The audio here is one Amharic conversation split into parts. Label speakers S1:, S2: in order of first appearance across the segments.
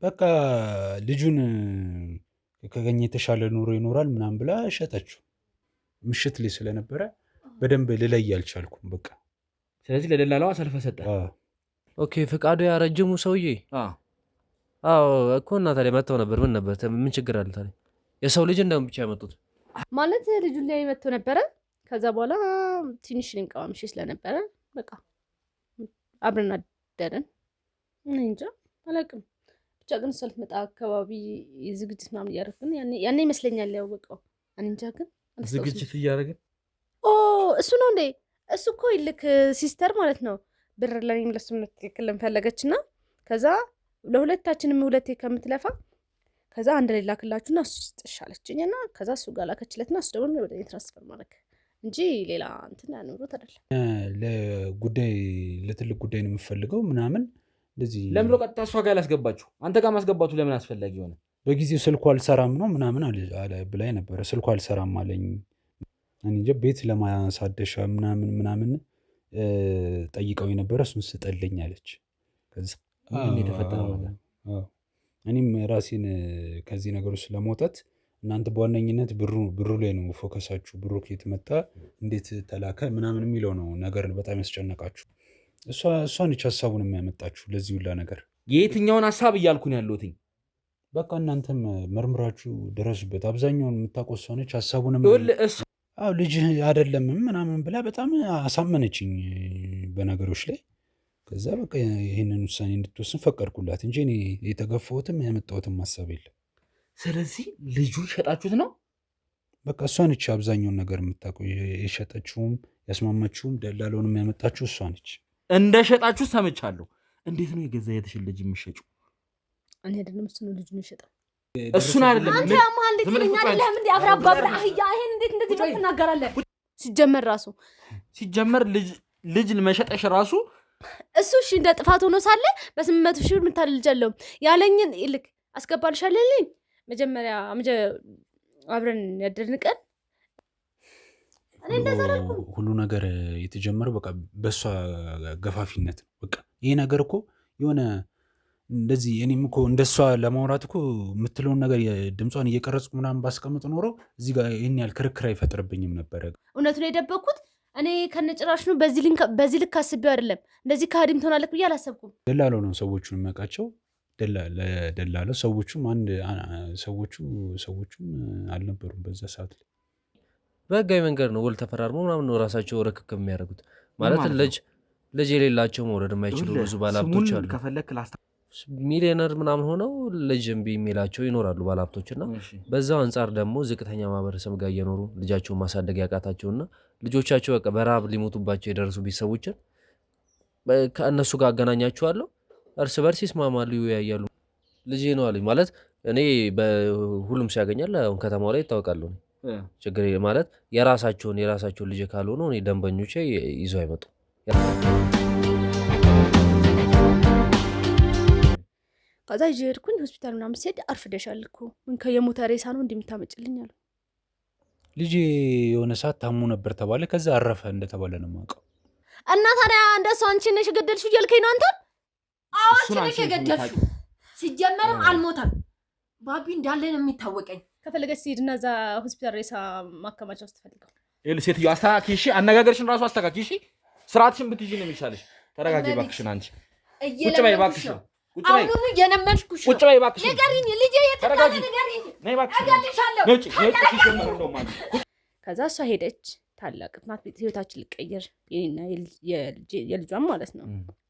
S1: በቃ ልጁን ከገኘ የተሻለ ኑሮ ይኖራል ምናምን ብላ ሸጠችው። ምሽት ላይ ስለነበረ በደንብ ልለይ አልቻልኩም። በቃ
S2: ስለዚህ ለደላላዋ ሰልፈ ሰጠ።
S3: ኦኬ ፍቃዱ ያረጅሙ ሰውዬ አዎ እኮ እና ታዲያ መጥተው ነበር። ምን ነበር ምን ችግር አለ ታዲያ? የሰው ልጅ እንደውም ብቻ ያመጡት
S4: ማለት ልጁ ላይ መጥቶ ነበረ። ከዛ በኋላ ትንሽ ልንቀዋምሽ ስለነበረ በቃ አብረን አደረን። እንጃ አላውቅም። ብቻ ግን ሰልፍ መጣ አካባቢ ዝግጅት ምናምን እያደረግን ያኔ ይመስለኛል ያወቀው። እንጃ ግን
S2: ዝግጅት እያደረግን
S4: እሱ ነው እንዴ? እሱ እኮ ይልክ ሲስተር ማለት ነው ብር ለኔም ለሱም ትክክልን ፈለገችና ከዛ ለሁለታችንም ሁለቴ ከምትለፋ ከዛ አንድ ላይ ላክላችሁና እሱ ይስጥሻለችኝና ከዛ እሱ ጋር ላከችለትና እሱ ደግሞ ወደ ትራንስፈር ማድረግ እንጂ ሌላ እንትን ያኖሩት አይደለም።
S1: ለጉዳይ ለትልቅ ጉዳይ ነው የምፈልገው ምናምን እንደዚህ
S2: ለምን ነው ቀጥታ እሷ ጋር ያስገባችሁ? አንተ ጋር ማስገባቱ ለምን አስፈላጊ ሆነ?
S1: በጊዜው ስልኩ አልሰራም ነው ምናምን አለ ብላኝ ነበረ። ስልኩ አልሰራም አለኝ። እኔ እንጃ ቤት ለማሳደሻ ምናምን ጠይቀው የነበረ እሱን ስጠልኝ አለች። ከዛ
S2: የተፈጠረው ነገር
S1: እኔም ራሴን ከዚህ ነገሮች ለመውጣት እናንተ በዋነኝነት ብሩ ላይ ነው ፎከሳችሁ። ብሩ ከየት መጣ እንዴት ተላከ ምናምን የሚለው ነው ነገር በጣም ያስጨነቃችሁ። እሷ ነች ሀሳቡን የሚያመጣችሁ ለዚህ ሁላ ነገር።
S2: የየትኛውን ሀሳብ እያልኩ ነው ያለሁት?
S1: በቃ እናንተም መርምራችሁ ድረሱበት። አብዛኛውን የምታውቀው እሷ ነች። ሀሳቡንም ልጅ አይደለም ምናምን ብላ በጣም አሳመነችኝ በነገሮች ላይ። ከዛ በቃ ይህንን ውሳኔ እንድትወስን ፈቀድኩላት እንጂ እኔ የተገፋሁትም ያመጣሁትም ሀሳብ የለም።
S2: ስለዚህ ልጁን ሸጣችሁት ነው?
S1: በቃ እሷ ነች አብዛኛውን ነገር የምታውቀው። የሸጠችውም ያስማማችውም ደላለውንም ያመጣችው እሷ ነች።
S2: እንደ ሸጣችሁ ሰምቻለሁ። እንዴት ነው የገዛ የትሽን ልጅ የምትሸጪው?
S4: እኔ አይደለም እሱ ነው ልጁን የሸጠው።
S2: እሱን አይደለም
S4: አንተ ማን ልጅኛ አይደለም እንዴ? አብራባብራ ይሄን እንዴት እንደዚህ ትናገራለህ?
S2: ሲጀመር ልጅን መሸጠሽ ራሱ
S4: እሱ እሺ እንደ ጥፋት ሆኖ ሳለ በ800 ሺህ ብር የምታልልጃለሁ ያለኝን ይልክ አስገባልሻለኝ። መጀመሪያ አብረን ያደርን ቀን እኔ እንደዛ አልኩ።
S1: ሁሉ ነገር የተጀመረው በቃ በሷ ገፋፊነት ነው። በቃ ይሄ ነገር እኮ የሆነ እንደዚህ እኔም እኮ እንደሷ ለማውራት እኮ የምትለውን ነገር ድምጿን እየቀረጽኩ ምናምን ባስቀምጥ ኖሮ እዚህ ጋር ይህን ያህል ክርክር አይፈጥርብኝም ነበረ።
S4: እውነቱን የደበቅኩት እኔ ከነጭራሽ ነው። በዚህ ልክ አስቤው አይደለም። እንደዚህ ከሃዲም ትሆናለህ ብዬ አላሰብኩም።
S1: ደላለው ነው ሰዎቹን የሚያውቃቸው። ደላለው ሰዎቹም አልነበሩም በዛ ሰዓት ላይ።
S3: በህጋዊ መንገድ ነው ውል ተፈራርሞ ምናምን ነው ራሳቸው ርክክብ የሚያደርጉት። ማለት ልጅ የሌላቸው መውለድ የማይችሉ ብዙ ባለሀብቶች አሉ። ሚሊዮነር ምናምን ሆነው ልጅ እምቢ የሚላቸው ይኖራሉ ባለሀብቶችና በዛው አንጻር ደግሞ ዝቅተኛ ማህበረሰብ ጋር እየኖሩ ልጃቸውን ማሳደግ ያቃታቸውና ልጆቻቸው በቃ በረሃብ ሊሞቱባቸው የደረሱ ቤተሰቦችን ከእነሱ ጋር አገናኛቸዋለሁ። እርስ በርስ ይስማማሉ፣ ይወያያሉ። ልጄ ነው አሉኝ ማለት እኔ በሁሉም ሲያገኛል አሁን ከተማው ላይ ይታወቃሉ። ችግር ማለት የራሳቸውን ልጅ ካልሆኑ እኔ ደንበኞቼ ይዘው አይመጡ።
S4: ከዛ ይዤ ሄድኩኝ ሆስፒታል ምናምን ስሄድ አርፍደሻል እኮ ምን ከየሞተ ሬሳ ነው እንደምታመጭልኝ አሉ።
S1: ልጄ የሆነ ሰዓት ታሞ ነበር ተባለ። ከዛ አረፈ እንደተባለ ነው የማውቀው።
S4: እና ታዲያ እንደሱ አንቺ ነሽ የገደልሽው እያልከኝ ነው አንተ? አዎ አንቺ ነሽ የገደልሽው። ሲጀመርም አልሞተም። ባቢ እንዳለ ነው የሚታወቀኝ። ከፈለገች ሲሄድና እዛ ሆስፒታል ሬሳ ማከማቻ ውስጥ ፈልገው።
S2: ሴትዮ አስተካክዪ እሺ፣ አነጋገርሽን ራሱ አስተካክዪ እሺ። ስርዓትሽን ብትይዢ ነው የሚሻለሽ። ተረጋጊ እባክሽን። አንቺ ቁጭ በይ እባክሽን።
S4: አሁን የነመንሽኩሽ
S2: ቁጭ በይ እባክሽን።
S4: ንገሪኝ ልጄ የት እንዳለ ንገሪኝ።
S2: ነይ እባክሽን።
S4: ከዛ እሷ ሄደች። ታላቅ ናት። ህይወታችን ልቀየር የልጇን ማለት ነው።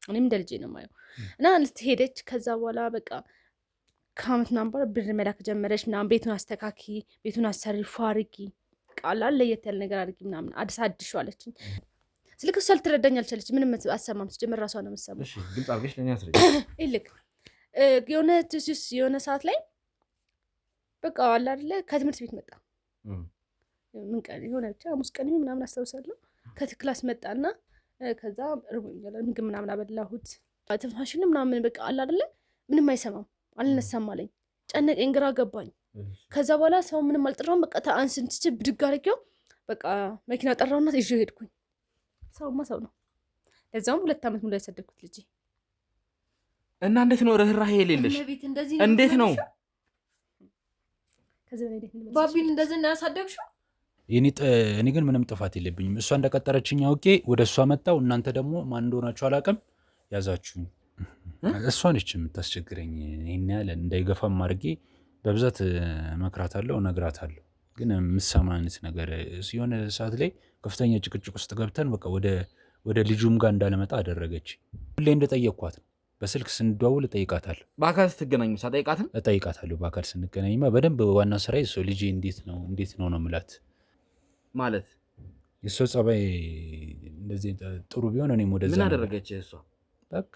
S4: እኔም እንደ ልጄ ነው የማየው። እና ሄደች። ከዛ በኋላ በቃ ከአመት ምናምን በኋላ ብር መላክ ጀመረች ምናምን። ቤቱን አስተካኪ፣ ቤቱን አሰሪ፣ ፏርጊ ቃላል ለየት ያለ ነገር አድርጊ ምናምን አድሽ አለችኝ። ስልክ እሷ ልትረዳኝ አልቻለች። ምንም አሰማም። ስጀምር ራሷ ነው የምትሰማው።
S2: እሺ ግልጽ አድርገሽ ለኔ አስረጅ።
S4: ይልክ የሆነ ሰዓት ላይ በቃ አለ አይደለ ከትምህርት ቤት መጣ። ምን ቀን የሆነ ብቻ ሐሙስ ቀን ምናምን አስታውሳለሁ። ከክላስ መጣና ከዛ ርቦኛል ምግብ ምናምን አበላሁት። ትንፋሽን ምናምን በቃ አለ አይደለ ምንም አይሰማም። አልነሳም አለኝ። ጨነቀኝ፣ ግራ ገባኝ። ከዛ በኋላ ሰው ምንም አልጠራውም። በቃ አንስንትች ብድግ አድርጌው በቃ መኪና ጠራውና ይዤ ሄድኩኝ። ሰውማ ሰው ነው። ለዛውም 2 ዓመት ሙሉ ያሳደግኩት ልጄ
S2: እና እንዴት ነው ርህራሄ የሌለሽ? እንዴት ነው
S5: ባቢን እንደዚህ ነው ያሳደግሽው?
S1: እኔ ግን ምንም ጥፋት የለብኝም። እሷ እንደቀጠረችኝ አውቄ ወደ እሷ መጣው። እናንተ ደግሞ ማን እንደሆናችሁ አላውቅም ያዛችሁኝ። እሷ ነች የምታስቸግረኝ። ይህን ያለ እንዳይገፋም አድርጌ በብዛት እመክራታለሁ፣ እነግራታለሁ። ግን የምትሰማ አይነት ነገር የሆነ ሰዓት ላይ ከፍተኛ ጭቅጭቅ ውስጥ ገብተን በቃ ወደ ልጁም ጋር እንዳለመጣ አደረገች። ሁሌ እንደጠየቅኳት ነው። በስልክ ስንደዋውል እጠይቃታለሁ።
S2: በአካል ስትገናኙ ሳጠይቃትም
S1: እጠይቃታለሁ። በአካል ስንገናኝማ በደንብ ዋና ስራ ሰው ልጄ እንዴት ነው ነው የምላት።
S2: ማለት
S1: የሰው ጸባይ እንደዚህ ጥሩ ቢሆን እኔም ወደዛ
S2: ምን አደረገች እሷ?
S1: በቃ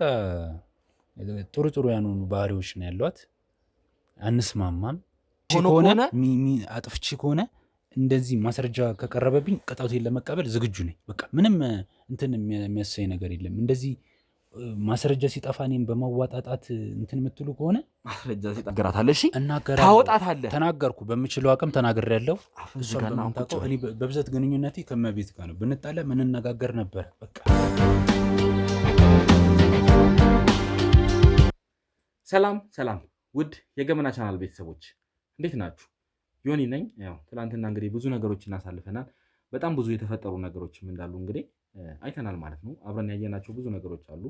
S1: ጥሩ ያንኑ ባህሪዎች ነው ያሏት። አንስማማም ከሆነ አጥፍቼ ከሆነ እንደዚህ ማስረጃ ከቀረበብኝ ቅጣቴን ለመቀበል ዝግጁ ነኝ። በቃ ምንም እንትን የሚያሳይ ነገር የለም። እንደዚህ ማስረጃ ሲጠፋ እኔም በማዋጣጣት እንትን የምትሉ ከሆነ
S2: ማስረጃ ሲጠገራታለሽ ታወጣታለህ።
S1: ተናገርኩ፣ በምችለው አቅም ተናግሬያለሁ። እኔ በብዛት ግንኙነቴ ከመቤት ጋር ነው። ብንጣላ ምንነጋገር ነበር። በቃ
S2: ሰላም ውድ የገመና ቻናል ቤተሰቦች እንዴት ናችሁ? ዮኒ ነኝ። ያው ትናንትና እንግዲህ ብዙ ነገሮች እናሳልፈናል። በጣም ብዙ የተፈጠሩ ነገሮችም እንዳሉ እንግዲህ አይተናል ማለት ነው። አብረን ያየናቸው ብዙ ነገሮች አሉ።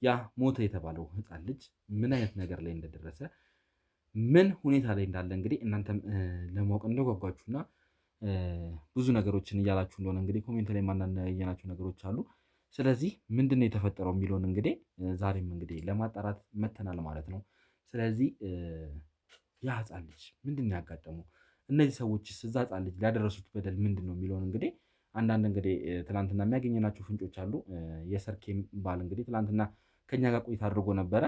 S2: ያ ሞተ የተባለው ሕፃን ልጅ ምን አይነት ነገር ላይ እንደደረሰ ምን ሁኔታ ላይ እንዳለ እንግዲህ እናንተም ለማወቅ እንደጓጓችሁና ብዙ ነገሮችን እያላችሁ እንደሆነ እንግዲህ ኮሜንት ላይ ማንና ያየናቸው ነገሮች አሉ። ስለዚህ ምንድነው የተፈጠረው የሚለውን እንግዲህ ዛሬም እንግዲህ ለማጣራት መተናል ማለት ነው። ስለዚህ ያ ሕፃን ልጅ ምንድነው ያጋጠመው፣ እነዚህ ሰዎችስ እዛ ሕፃን ልጅ ሊያደረሱት በደል ምንድነው የሚለውን እንግዲህ አንዳንድ እንግዲህ ትላንትና የሚያገኘናቸው ፍንጮች አሉ። የሰርኬም ባል እንግዲህ ትላንትና ከኛ ጋር ቆይታ አድርጎ ነበረ።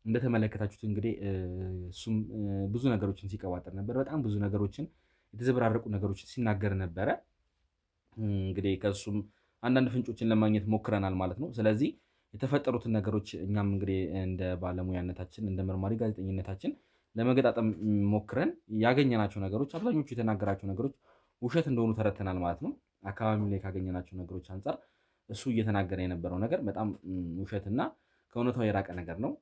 S2: እንደተመለከታችሁት እንግዲህ እሱም ብዙ ነገሮችን ሲቀባጠር ነበር። በጣም ብዙ ነገሮችን የተዘበራረቁ ነገሮችን ሲናገር ነበረ። እንግዲህ ከእሱም አንዳንድ ፍንጮችን ለማግኘት ሞክረናል ማለት ነው። ስለዚህ የተፈጠሩትን ነገሮች እኛም እንግዲህ እንደ ባለሙያነታችን እንደ መርማሪ ጋዜጠኝነታችን ለመገጣጠም ሞክረን ያገኘናቸው ነገሮች አብዛኞቹ የተናገራቸው ነገሮች ውሸት እንደሆኑ ተረድተናል ማለት ነው። አካባቢው ላይ ካገኘናቸው ነገሮች አንጻር እሱ እየተናገረ የነበረው ነገር በጣም ውሸትና ከእውነታው የራቀ ነገር ነው።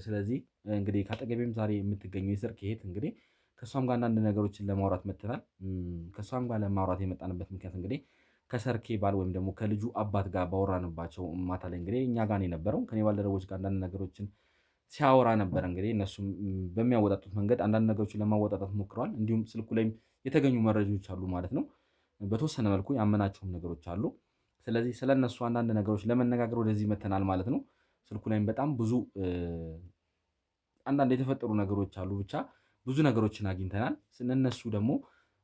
S2: ስለዚህ እንግዲህ ከአጠገቤም ዛሬ የምትገኘው የሰርክ እህት እንግዲህ ከእሷም ጋር አንዳንድ ነገሮችን ለማውራት መጥተናል። ከእሷም ጋር ለማውራት የመጣንበት ምክንያት እንግዲህ ከሰርኬ ባል ወይም ደግሞ ከልጁ አባት ጋር ባወራንባቸው ማታ ላይ እንግዲህ እኛ ጋር የነበረው ከኔ ባልደረቦች ጋር አንዳንድ ነገሮችን ሲያወራ ነበር። እንግዲህ እነሱም በሚያወጣጡት መንገድ አንዳንድ ነገሮችን ለማወጣጣት ሞክረዋል። እንዲሁም ስልኩ ላይም የተገኙ መረጃዎች አሉ ማለት ነው። በተወሰነ መልኩ ያመናቸውም ነገሮች አሉ። ስለዚህ ስለነሱ አንዳንድ ነገሮች ለመነጋገር ወደዚህ መተናል ማለት ነው። ስልኩ ላይም በጣም ብዙ አንዳንድ የተፈጠሩ ነገሮች አሉ። ብቻ ብዙ ነገሮችን አግኝተናል። ስለነሱ ደግሞ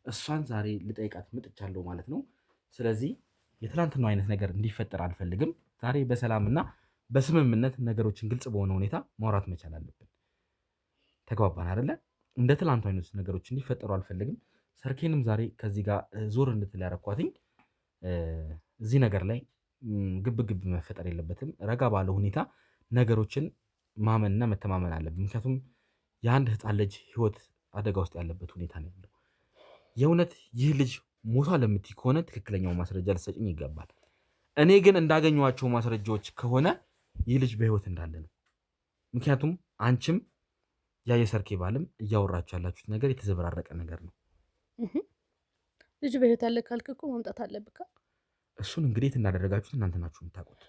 S2: እሷን ዛሬ ልጠይቃት መጥቻለሁ ማለት ነው። ስለዚህ የትላንትናው አይነት ነገር እንዲፈጠር አልፈልግም። ዛሬ በሰላምና በስምምነት ነገሮችን ግልጽ በሆነ ሁኔታ ማውራት መቻል አለብን። ተግባባን አይደለ? እንደ ትላንቱ አይነት ነገሮች እንዲፈጠሩ አልፈልግም። ሰርኬንም ዛሬ ከዚህ ጋር ዞር እንድትል ያረኳትኝ እዚህ ነገር ላይ ግብ መፈጠር የለበትም። ረጋ ባለ ሁኔታ ነገሮችን ማመንና መተማመን አለብን። ምክንያቱም የአንድ ሕፃን ልጅ ሕይወት አደጋ ውስጥ ያለበት ሁኔታ ነው ያለው። የእውነት ይህ ልጅ ሞቷል የምትይ ከሆነ ትክክለኛው ማስረጃ ልትሰጭኝ ይገባል። እኔ ግን እንዳገኘኋቸው ማስረጃዎች ከሆነ ይህ ልጅ በሕይወት እንዳለ ነው። ምክንያቱም አንቺም ያ የሰርኬ ባልም እያወራችሁ ያላችሁት ነገር የተዘበራረቀ ነገር ነው።
S4: ልጁ በሕይወት አለ ካልክ እኮ መምጣት አለብህ።
S2: እሱን እንግዲህ የት እንዳደረጋችሁት እናንተ ናችሁ የምታውቁት።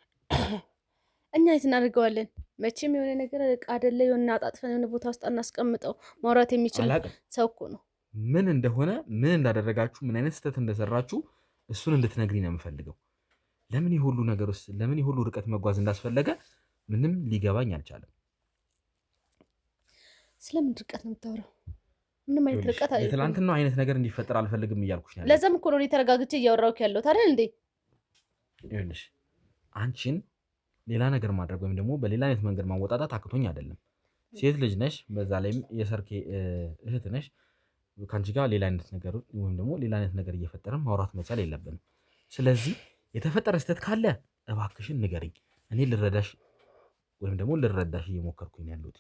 S4: እኛ የት እናደርገዋለን? መቼም የሆነ ነገር ዕቃ አይደለ የሆነ አጣጥፈን የሆነ ቦታ ውስጥ አናስቀምጠው። ማውራት የሚችል ሰው እኮ ነው።
S2: ምን እንደሆነ ምን እንዳደረጋችሁ ምን አይነት ስህተት እንደሰራችሁ እሱን እንድትነግሪኝ ነው የምፈልገው። ለምን የሁሉ ነገር ውስጥ ለምን የሁሉ ርቀት መጓዝ እንዳስፈለገ ምንም ሊገባኝ አልቻለም።
S4: ስለምን ርቀት ነው የምታወራው? ምንም አይነት ርቀት አይደለም።
S2: የትላንትናው አይነት ነገር እንዲፈጠር አልፈልግም እያልኩሽ ነው።
S4: ለዛም እኮ ነው ተረጋግቼ እያወራሁት ያለሁት አይደል እንዴ?
S2: ይኸውልሽ አንቺን ሌላ ነገር ማድረግ ወይም ደግሞ በሌላ አይነት መንገድ ማወጣጣት አቅቶኝ አይደለም። ሴት ልጅ ነሽ፣ በዛ ላይም የሰርኬ እህት ነሽ። ከአንቺ ጋር ሌላ አይነት ነገር ወይም ደግሞ ሌላ አይነት ነገር እየፈጠረን ማውራት መቻል የለብንም። ስለዚህ የተፈጠረ ስህተት ካለ እባክሽን ንገሪኝ። እኔ ልረዳሽ ወይም ደግሞ ልረዳሽ እየሞከርኩኝ ያለሁት።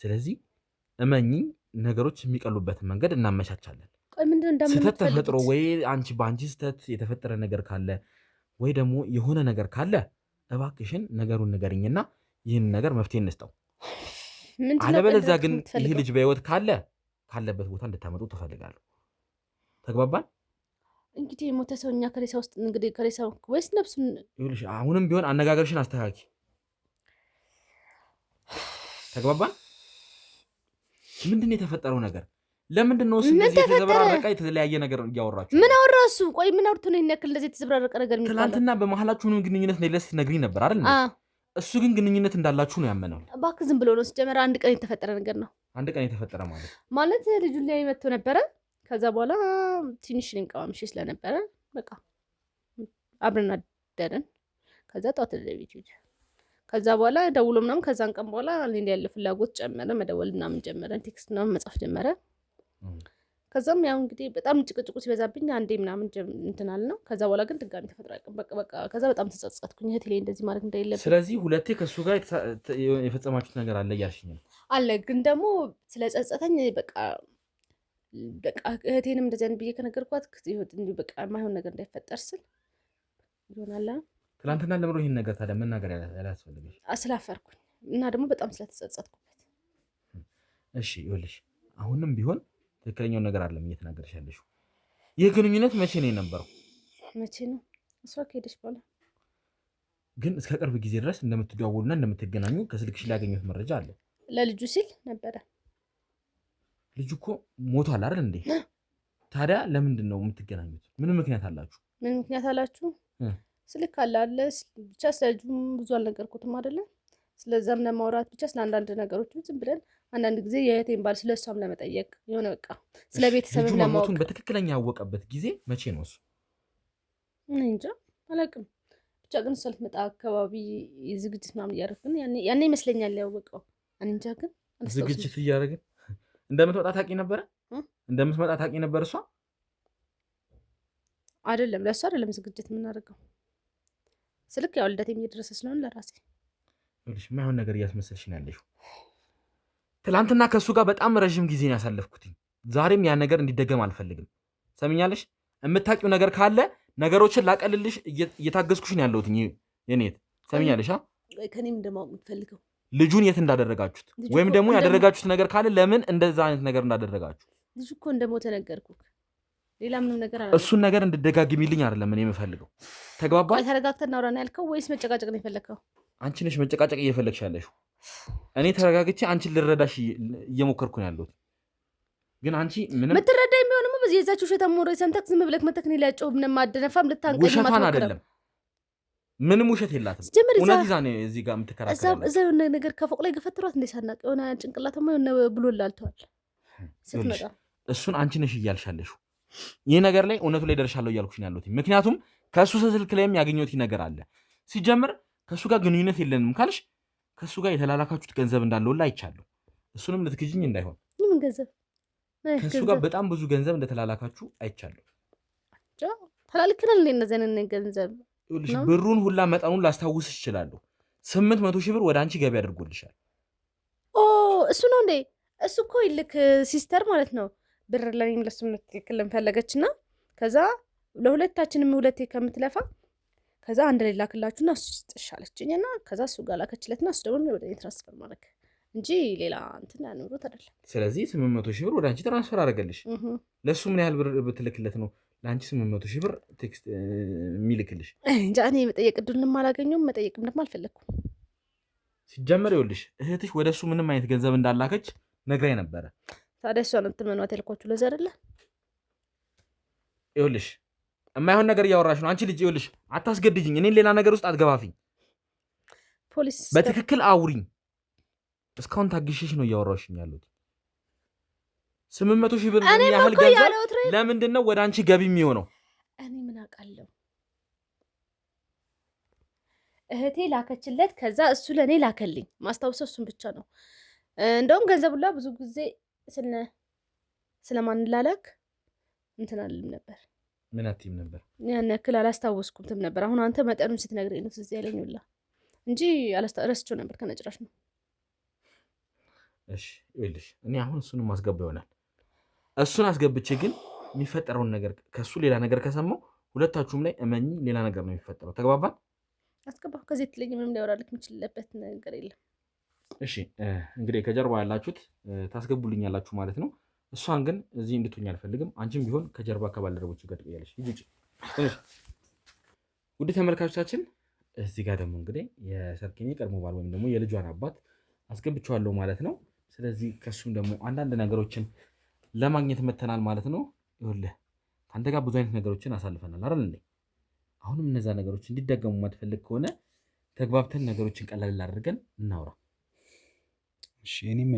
S2: ስለዚህ እመኚኝ፣ ነገሮች የሚቀሉበትን መንገድ እናመቻቻለን። ስህተት ተፈጥሮ ወይ አንቺ በአንቺ ስህተት የተፈጠረ ነገር ካለ ወይ ደግሞ የሆነ ነገር ካለ እባክሽን ነገሩን ንገሪኝና ይህን ነገር መፍትሄ እንስጠው። አለበለዚያ ግን ይህ ልጅ በህይወት ካለበት ቦታ እንድታመጡ ትፈልጋለሁ። ተግባባን?
S4: እንግዲህ የሞተ ሰው እኛ ከሬሳ ውስጥ እንግዲህ ከሬሳው ወይስ ነፍሱን?
S2: ይኸውልሽ አሁንም ቢሆን አነጋገርሽን አስተካኪ። ተግባባን? ምንድን ነው የተፈጠረው ነገር? ለምንድን ነው እንደዚህ የተዘበራረቀ የተለያየ ነገር እያወራችሁ?
S4: ምን አወራ እሱ? ቆይ ምን አውርቶ ነው ይነክል እንደዚህ የተዘበራረቀ ነገር የሚባለው?
S2: ትናንትና በመሀላችሁ ምንም ግንኙነት እንደሌለ ስትነግሪኝ ነበር አይደል? እሱ ግን ግንኙነት እንዳላችሁ ነው ያመነው።
S4: እባክህ ዝም ብሎ ነው ሲጀመር። አንድ ቀን የተፈጠረ ነገር ነው።
S2: አንድ ቀን የተፈጠረ
S4: ማለት ልጁን ላይ መጥቶ ነበረ። ከዛ በኋላ ትንሽ እኔም ቀማምሼ ስለነበረ በቃ አብረን አደረን። ከዛ ጠዋት ወደ ቤት ሄደ። ከዛ በኋላ ደውሎ ምናምን ከዛን ቀን በኋላ እኔ ያለ ፍላጎት ጨመረ። መደወል ምናምን ጀመረ። ቴክስት ምናምን መጻፍ ጀመረ። ከዛም ያው እንግዲህ በጣም ጭቅጭቁ ሲበዛብኝ አንዴ ምናምን እንትናል ነው። ከዛ በኋላ ግን ድጋሚ ተፈጥሮ አይቀር በቃ ከዛ በጣም ተጸጸትኩኝ። እህቴ ላይ እንደዚህ ማድረግ እንደሌለብኝ።
S2: ስለዚህ ሁለቴ ከሱ ጋር የፈጸማችሁት ነገር አለ እያልሽኝ ነው?
S4: አለ ግን ደግሞ ስለጸጸተኝ በቃ እህቴንም እንደዚህ አይነት ብዬ ከነገርኳት ህይወት እንዲሁ በቃ የማይሆን ነገር እንዳይፈጠር ስል ይሆናል።
S2: ትናንትና ለምሮ ይህን ነገር ታዲያ መናገር ያላስፈልገሽ?
S4: ስላፈርኩኝ እና ደግሞ በጣም ስለተጸጸትኩበት።
S2: እሺ ይኸውልሽ አሁንም ቢሆን ትክክለኛውን ነገር አይደለም እየተናገርሽ ያለሽው። ይህ ግንኙነት መቼ ነው የነበረው?
S4: መቼ ነው? እሷ ከሄደች በኋላ።
S2: ግን እስከ ቅርብ ጊዜ ድረስ እንደምትደዋወሉና እንደምትገናኙ ከስልክሽ ላይ ያገኘሁት መረጃ አለ።
S4: ለልጁ ሲል ነበረ።
S2: ልጁ እኮ ሞቷል አይደል እንዴ? ታዲያ ለምንድን ነው የምትገናኙት? ምን ምክንያት አላችሁ?
S4: ምን ምክንያት አላችሁ? ስልክ አለ ብቻ ስለ ልጁም ብዙ አልነገርኩትም አይደለ? ስለዛም ለማውራት ብቻ ስለ አንዳንድ ነገሮች ዝም ብለን አንዳንድ ጊዜ የእህቴን ባል ስለ እሷም ለመጠየቅ የሆነ በቃ ስለ ቤተሰብም ለማወቅ።
S2: በትክክለኛ ያወቀበት ጊዜ መቼ ነው እሱ?
S4: እንጃ አላውቅም። ብቻ ግን እሷ ልትመጣ አካባቢ ዝግጅት ምናምን እያደረግን ያኔ ይመስለኛል ያወቀው። እንጃ ግን
S2: ዝግጅት እያደረግን እንደምትመጣ ታውቂ ነበረ? እንደምትመጣ ታውቂ ነበር እሷ?
S4: አይደለም ለእሷ አይደለም ዝግጅት የምናደርገው። ስልክ ያው ልደቴም እየደረሰ ስለሆነ ለራሴ
S2: ልሽ የማይሆን ነገር እያስመሰልሽ ነው ያለሽው። ትላንትና ከእሱ ጋር በጣም ረዥም ጊዜ ነው ያሳለፍኩት። ዛሬም ያን ነገር እንዲደገም አልፈልግም። ሰምኛለሽ? የምታውቂው ነገር ካለ ነገሮችን ላቀልልሽ እየታገዝኩሽ ነው ያለሁት። የኔት ሰምኛለሽ?
S4: ከኔም እንደማወቅ የምትፈልገው
S2: ልጁን የት እንዳደረጋችሁት ወይም ደግሞ ያደረጋችሁት ነገር ካለ ለምን እንደዛ አይነት ነገር እንዳደረጋችሁ።
S4: ልጁ እኮ እንደሞተ ነገርኩህ። ሌላ ምንም ነገር አላለም።
S2: እሱን ነገር እንድደጋግሚልኝ አይደለም እኔ የምፈልገው። ተግባባን?
S4: ተረጋግተን እናውራ ነው ያልከው ወይስ መጨቃጨቅ ነው የፈለግከው?
S2: አንቺ ነሽ መጨቃጨቅ እየፈለግሽ ያለሽው። እኔ ተረጋግቼ አንቺን ልረዳሽ እየሞከርኩ ነው ያለሁት። ግን አንቺ ምንም
S4: የምትረዳኝ ቢሆንም በዚህ የዛችሁ ውሸታም ወሬ ሰምተህ ዝም ብለህ መተህ እኔ ላይ ጮህ ምንም ማደነፋም ልታንቀኝ ማለት ነው።
S2: ውሸቷን አይደለም፣ ምንም ውሸት የላትም። እውነት ይዛ ነው እዚህ ጋር የምትከራከረው።
S4: እዛ የሆነ ነገር ከፎቅ ላይ ገፈትሯት እንደ ሳናቅ የሆነ ጭንቅላቷማ የሆነ ብሎ ላልተዋል ስትመጣ።
S2: እሱን አንቺ ነሽ እያልሽ ያለሽው። ይህ ነገር ላይ እውነቱ ላይ ደርሻለሁ እያልኩሽ ነው ያለሁት። ምክንያቱም ከእሱ ስልክ ላይም ያገኘሁት ነገር አለ። ሲጀምር ከእሱ ጋር ግንኙነት የለንም ካልሽ ከእሱ ጋር የተላላካችሁት ገንዘብ እንዳለውላ አይቻለሁ። እሱንም ልትክጂኝ እንዳይሆን።
S4: ምን ገንዘብ?
S2: ከእሱ ጋር በጣም ብዙ ገንዘብ እንደተላላካችሁ አይቻለሁ።
S4: ተላልከናል እንደዚህ አይነት ገንዘብ።
S2: ብሩን ሁላ መጠኑን ላስታውስሽ እችላለሁ። 800 ሺህ ብር ወደ አንቺ ገቢ አድርጎልሻል።
S4: እሱ ነው እንዴ? እሱ እኮ ይልክ ሲስተር ማለት ነው። ብር ለኔም ለሱም ልትልክልን ፈለገችና ከዛ ለሁለታችንም ሁለቴ ከምትለፋ ከዛ አንድ ላይ ላክላችሁና እሱ ይስጥሻለችኝና ከዛ እሱ ጋር ላከችለትና እሱ ደግሞ ወደ እኔ ትራንስፈር ማድረግ እንጂ ሌላ እንትን ያኖሩት አይደለም።
S2: ስለዚህ 800 ሺህ ብር ወደ አንቺ ትራንስፈር አደረገልሽ። ለሱ ምን ያህል ብር ብትልክለት ነው ለአንቺ 800 ሺህ ብር ቴክስት የሚልክልሽ?
S4: እንጃ እኔ መጠየቅ እድሉንም አላገኘሁም፣ መጠየቅም ደግሞ አልፈለግኩም።
S2: ሲጀመር ይኸውልሽ እህትሽ ወደ እሱ ምንም አይነት ገንዘብ እንዳላከች ነግራኝ ነበረ።
S4: ታዲያ እሷን እንትመኗት ያልኳችሁ ለዛ አይደለ?
S2: ይኸውልሽ የማይሆን ነገር እያወራሽ ነው አንቺ ልጅ። ይኸውልሽ አታስገድጅኝ፣ እኔን ሌላ ነገር ውስጥ አትገባፊኝ።
S4: ፖሊስ
S2: በትክክል አውሪኝ። እስካሁን ታግሽሽ ነው እያወራሽኝ ያሉት። 800 ሺህ ብር ያህል ገንዘብ ለምንድን ነው ወደ አንቺ ገቢ የሚሆነው?
S4: እኔ ምን አውቃለሁ። እህቴ ላከችለት፣ ከዛ እሱ ለእኔ ላከልኝ። ማስታወሰው እሱን ብቻ ነው። እንደውም ገንዘቡላ ብዙ ጊዜ ስለማንላላክ እንትን አልልም ነበር።
S2: ምን አትይም ነበር?
S4: ያን ያክል አላስታወስኩትም ነበር። አሁን አንተ መጠኑን ስትነግረኝ ነው ትዝ ያለኝ ሁላ እንጂ ረስቼው ነበር ከነጭራሽ ነው።
S2: እሺ ይኸውልሽ እኔ አሁን እሱንም ማስገባ ይሆናል። እሱን አስገብቼ ግን የሚፈጠረውን ነገር ከእሱ ሌላ ነገር ከሰማው ሁለታችሁም ላይ እመኚ ሌላ ነገር ነው የሚፈጠረው። ተግባባን?
S4: አስገባሁ። ከዚህ ትለኝ ምንም ሊያወራልክ የምችልበት ነገር የለም።
S2: እሺ እንግዲህ ከጀርባ ያላችሁት ታስገቡልኛላችሁ ማለት ነው። እሷን ግን እዚህ እንድትሆኝ አልፈልግም። አንቺም ቢሆን ከጀርባ ከባልደረቦች ጋር ትቆያለሽ። ውድ ተመልካቾቻችን እዚህ ጋር ደግሞ እንግዲህ የሰርኬኝ ቀድሞ ባል ወይም ደግሞ የልጇን አባት አስገብቼዋለሁ ማለት ነው። ስለዚህ ከሱም ደግሞ አንዳንድ ነገሮችን ለማግኘት መተናል ማለት ነው። ይኸውልህ ከአንተ ጋር ብዙ አይነት ነገሮችን አሳልፈናል አይደል እንዴ? አሁንም እነዛ ነገሮች እንዲደገሙ የማትፈልግ ከሆነ ተግባብተን ነገሮችን ቀላል አድርገን እናውራ።
S1: እሺ እኔም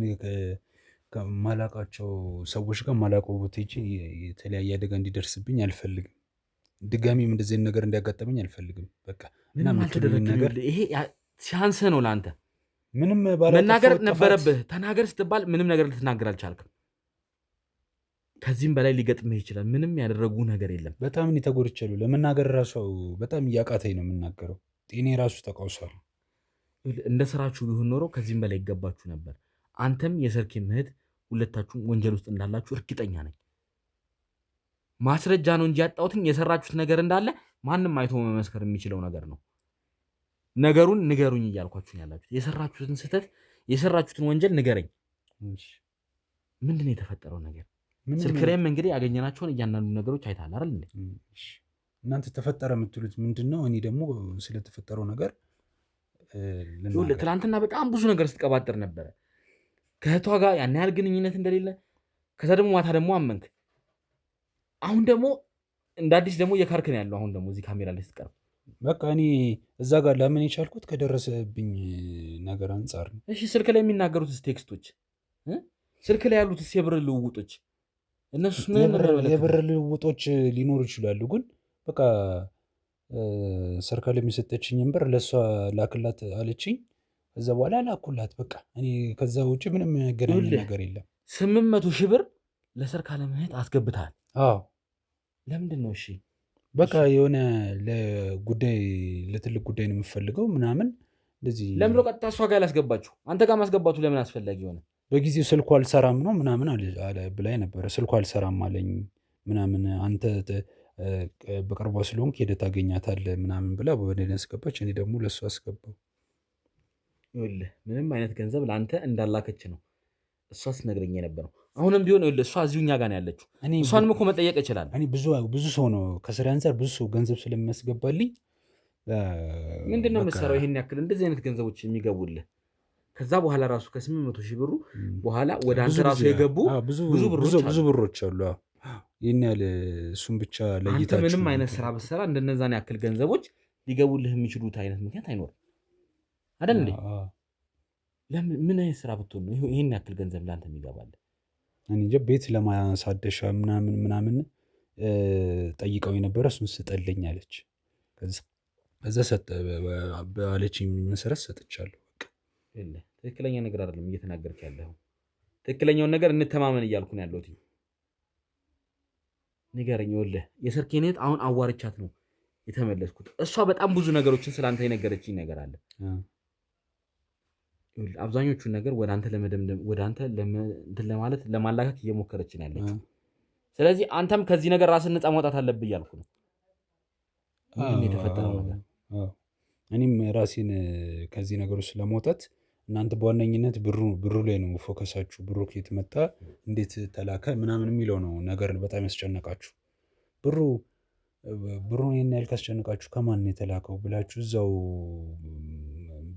S1: ከማላውቃቸው ሰዎች ጋር ማላውቀው ቦታ ሂጅ የተለያየ አደጋ እንዲደርስብኝ አልፈልግም። ድጋሚም እንደዚህ ነገር እንዲያጋጠመኝ አልፈልግም። በቃ
S2: ምንም አልተደረገም ነገር ይሄ ሲያንስ ነው ለአንተ። ምንም መናገር ነበረብህ። ተናገር ስትባል ምንም ነገር ልትናገር አልቻልክም። ከዚህም በላይ ሊገጥምህ ይችላል። ምንም ያደረጉ ነገር የለም።
S1: በጣም እኔ ተጎድቻለሁ። ለመናገር ራሱ በጣም እያቃተኝ ነው የምናገረው። ጤኔ ራሱ ተቃውሷል።
S2: እንደ ስራችሁ ቢሆን ኖሮ ከዚህም በላይ ይገባችሁ ነበር። አንተም የሰርኬም እህት ሁለታችሁም ወንጀል ውስጥ እንዳላችሁ እርግጠኛ ነኝ። ማስረጃ ነው እንጂ ያጣሁትኝ የሰራችሁት ነገር እንዳለ ማንም አይቶ መመስከር የሚችለው ነገር ነው። ነገሩን ንገሩኝ እያልኳችሁ ያላችሁት የሰራችሁትን ስህተት የሰራችሁትን ወንጀል ንገረኝ። ምንድን ነው የተፈጠረው ነገር? ስልክ ላይም እንግዲህ ያገኘናቸውን እያንዳንዱ ነገሮች አይተሃል አይደል እንዴ?
S1: እናንተ ተፈጠረ የምትሉት ምንድን ነው? እኔ ደግሞ ስለተፈጠረው ነገር
S2: ትናንትና በጣም ብዙ ነገር ስትቀባጥር ነበረ ከእህቷ ጋር ያን ያህል ግንኙነት እንደሌለ። ከዛ ደግሞ ማታ ደግሞ አመንክ። አሁን ደግሞ እንደ አዲስ ደግሞ እየካርክ ነው ያለው። አሁን ደግሞ እዚህ ካሜራ ላይ ስትቀርብ
S1: በቃ እኔ እዛ ጋር ላምን የቻልኩት ከደረሰብኝ ነገር አንጻር ነው።
S2: እሺ ስልክ ላይ የሚናገሩት ቴክስቶች፣ ስልክ ላይ ያሉት የብር ልውውጦች፣ እነሱ
S1: የብር ልውውጦች ሊኖሩ ይችላሉ። ግን በቃ ሰርካ ለሚሰጠችኝን ብር ለእሷ ላክላት አለችኝ። ከዛ በኋላ ላኩላት። በቃ እኔ ከዛ ውጭ ምንም ያገናኝ ነገር የለም።
S2: 800 ሺህ ብር ለሰርካ ለመሄድ አስገብታል።
S1: አዎ
S2: ለምንድን ነው? እሺ
S1: በቃ የሆነ ለጉዳይ ለትልቅ ጉዳይ ነው የምፈልገው ምናምን እንደዚህ።
S2: ለምን ነው ቀጥታ እሷ ጋር ያላስገባችሁ? አንተ ጋር ማስገባቱ ለምን አስፈላጊ ሆነ?
S1: በጊዜው ስልኩ አልሰራም ነው ምናምን አለ ብላኝ ነበረ። ስልኩ አልሰራም አለኝ ምናምን፣ አንተ በቅርቧ ስለሆንክ ሄደህ ታገኛታለህ ምናምን ብላ ወደ እኔ አስገባች። እኔ ደግሞ ለእሱ አስገባው።
S2: ይኸውልህ ምንም አይነት ገንዘብ ለአንተ እንዳላከች ነው እሷ ስትነግረኝ የነበረው። አሁንም ቢሆን ይኸውልህ እሷ እዚሁ እኛ ጋር ነው ያለችው። እሷንም እኮ መጠየቅ ይችላል።
S1: እኔ ብዙ ሰው ነው ከስራ አንፃር ብዙ ሰው ገንዘብ ስለሚያስገባልኝ
S2: ምንድን ነው የምትሰራው? ይሄን ያክል እንደዚህ አይነት ገንዘቦች የሚገቡልህ ከዛ በኋላ ራሱ ከ800 ሺህ ብሩ በኋላ ወደ አንተ ራሱ የገቡ ብዙ ብሮች አሉ። ይህን ያህል እሱም ብቻ ለይታችሁ አንተ ምንም አይነት ስራ ብትሰራ እንደነዛን ያክል ገንዘቦች ሊገቡልህ የሚችሉት አይነት ምክንያት አይኖርም አይደል እንዴ? ምን አይነት ስራ ብትሆን ነው ይህን ያክል ገንዘብ ለአንተ የሚገባልህ?
S1: እኔ እንጃ። ቤት ለማሳደሻ ምናምን ጠይቀው የነበረ እሱን ስጠልኝ አለች። ከዛ ባለችኝ መሰረት ሰጥቻለሁ።
S2: ትክክለኛ ነገር አይደለም እየተናገርክ ያለኸው። ትክክለኛውን ነገር እንተማመን እያልኩ ነው ያለሁት። ንገረኝ። ይኸውልህ የሰርኬን እህት አሁን አዋርቻት ነው የተመለስኩት። እሷ በጣም ብዙ ነገሮችን ስለአንተ የነገረችኝ ነገር አለ። አብዛኞቹን ነገር ወደ አንተ ለመደምደም ወደ አንተ እንትን ለማለት ለማላከክ እየሞከረች ነው ያለችው። ስለዚህ አንተም ከዚህ ነገር ራስን ነፃ ማውጣት አለብህ እያልኩ ነው። ምንድን ነው የተፈጠረው ነገር?
S1: እኔም ራሴን ከዚህ ነገሮች ለማውጣት እናንተ በዋነኝነት ብሩ ላይ ነው ፎከሳችሁ። ብሩ ከየት መጣ፣ እንዴት ተላከ ምናምን የሚለው ነው ነገር በጣም ያስጨነቃችሁ። ብሩን ይህን ያህል ካስጨነቃችሁ ከማን የተላከው ብላችሁ እዛው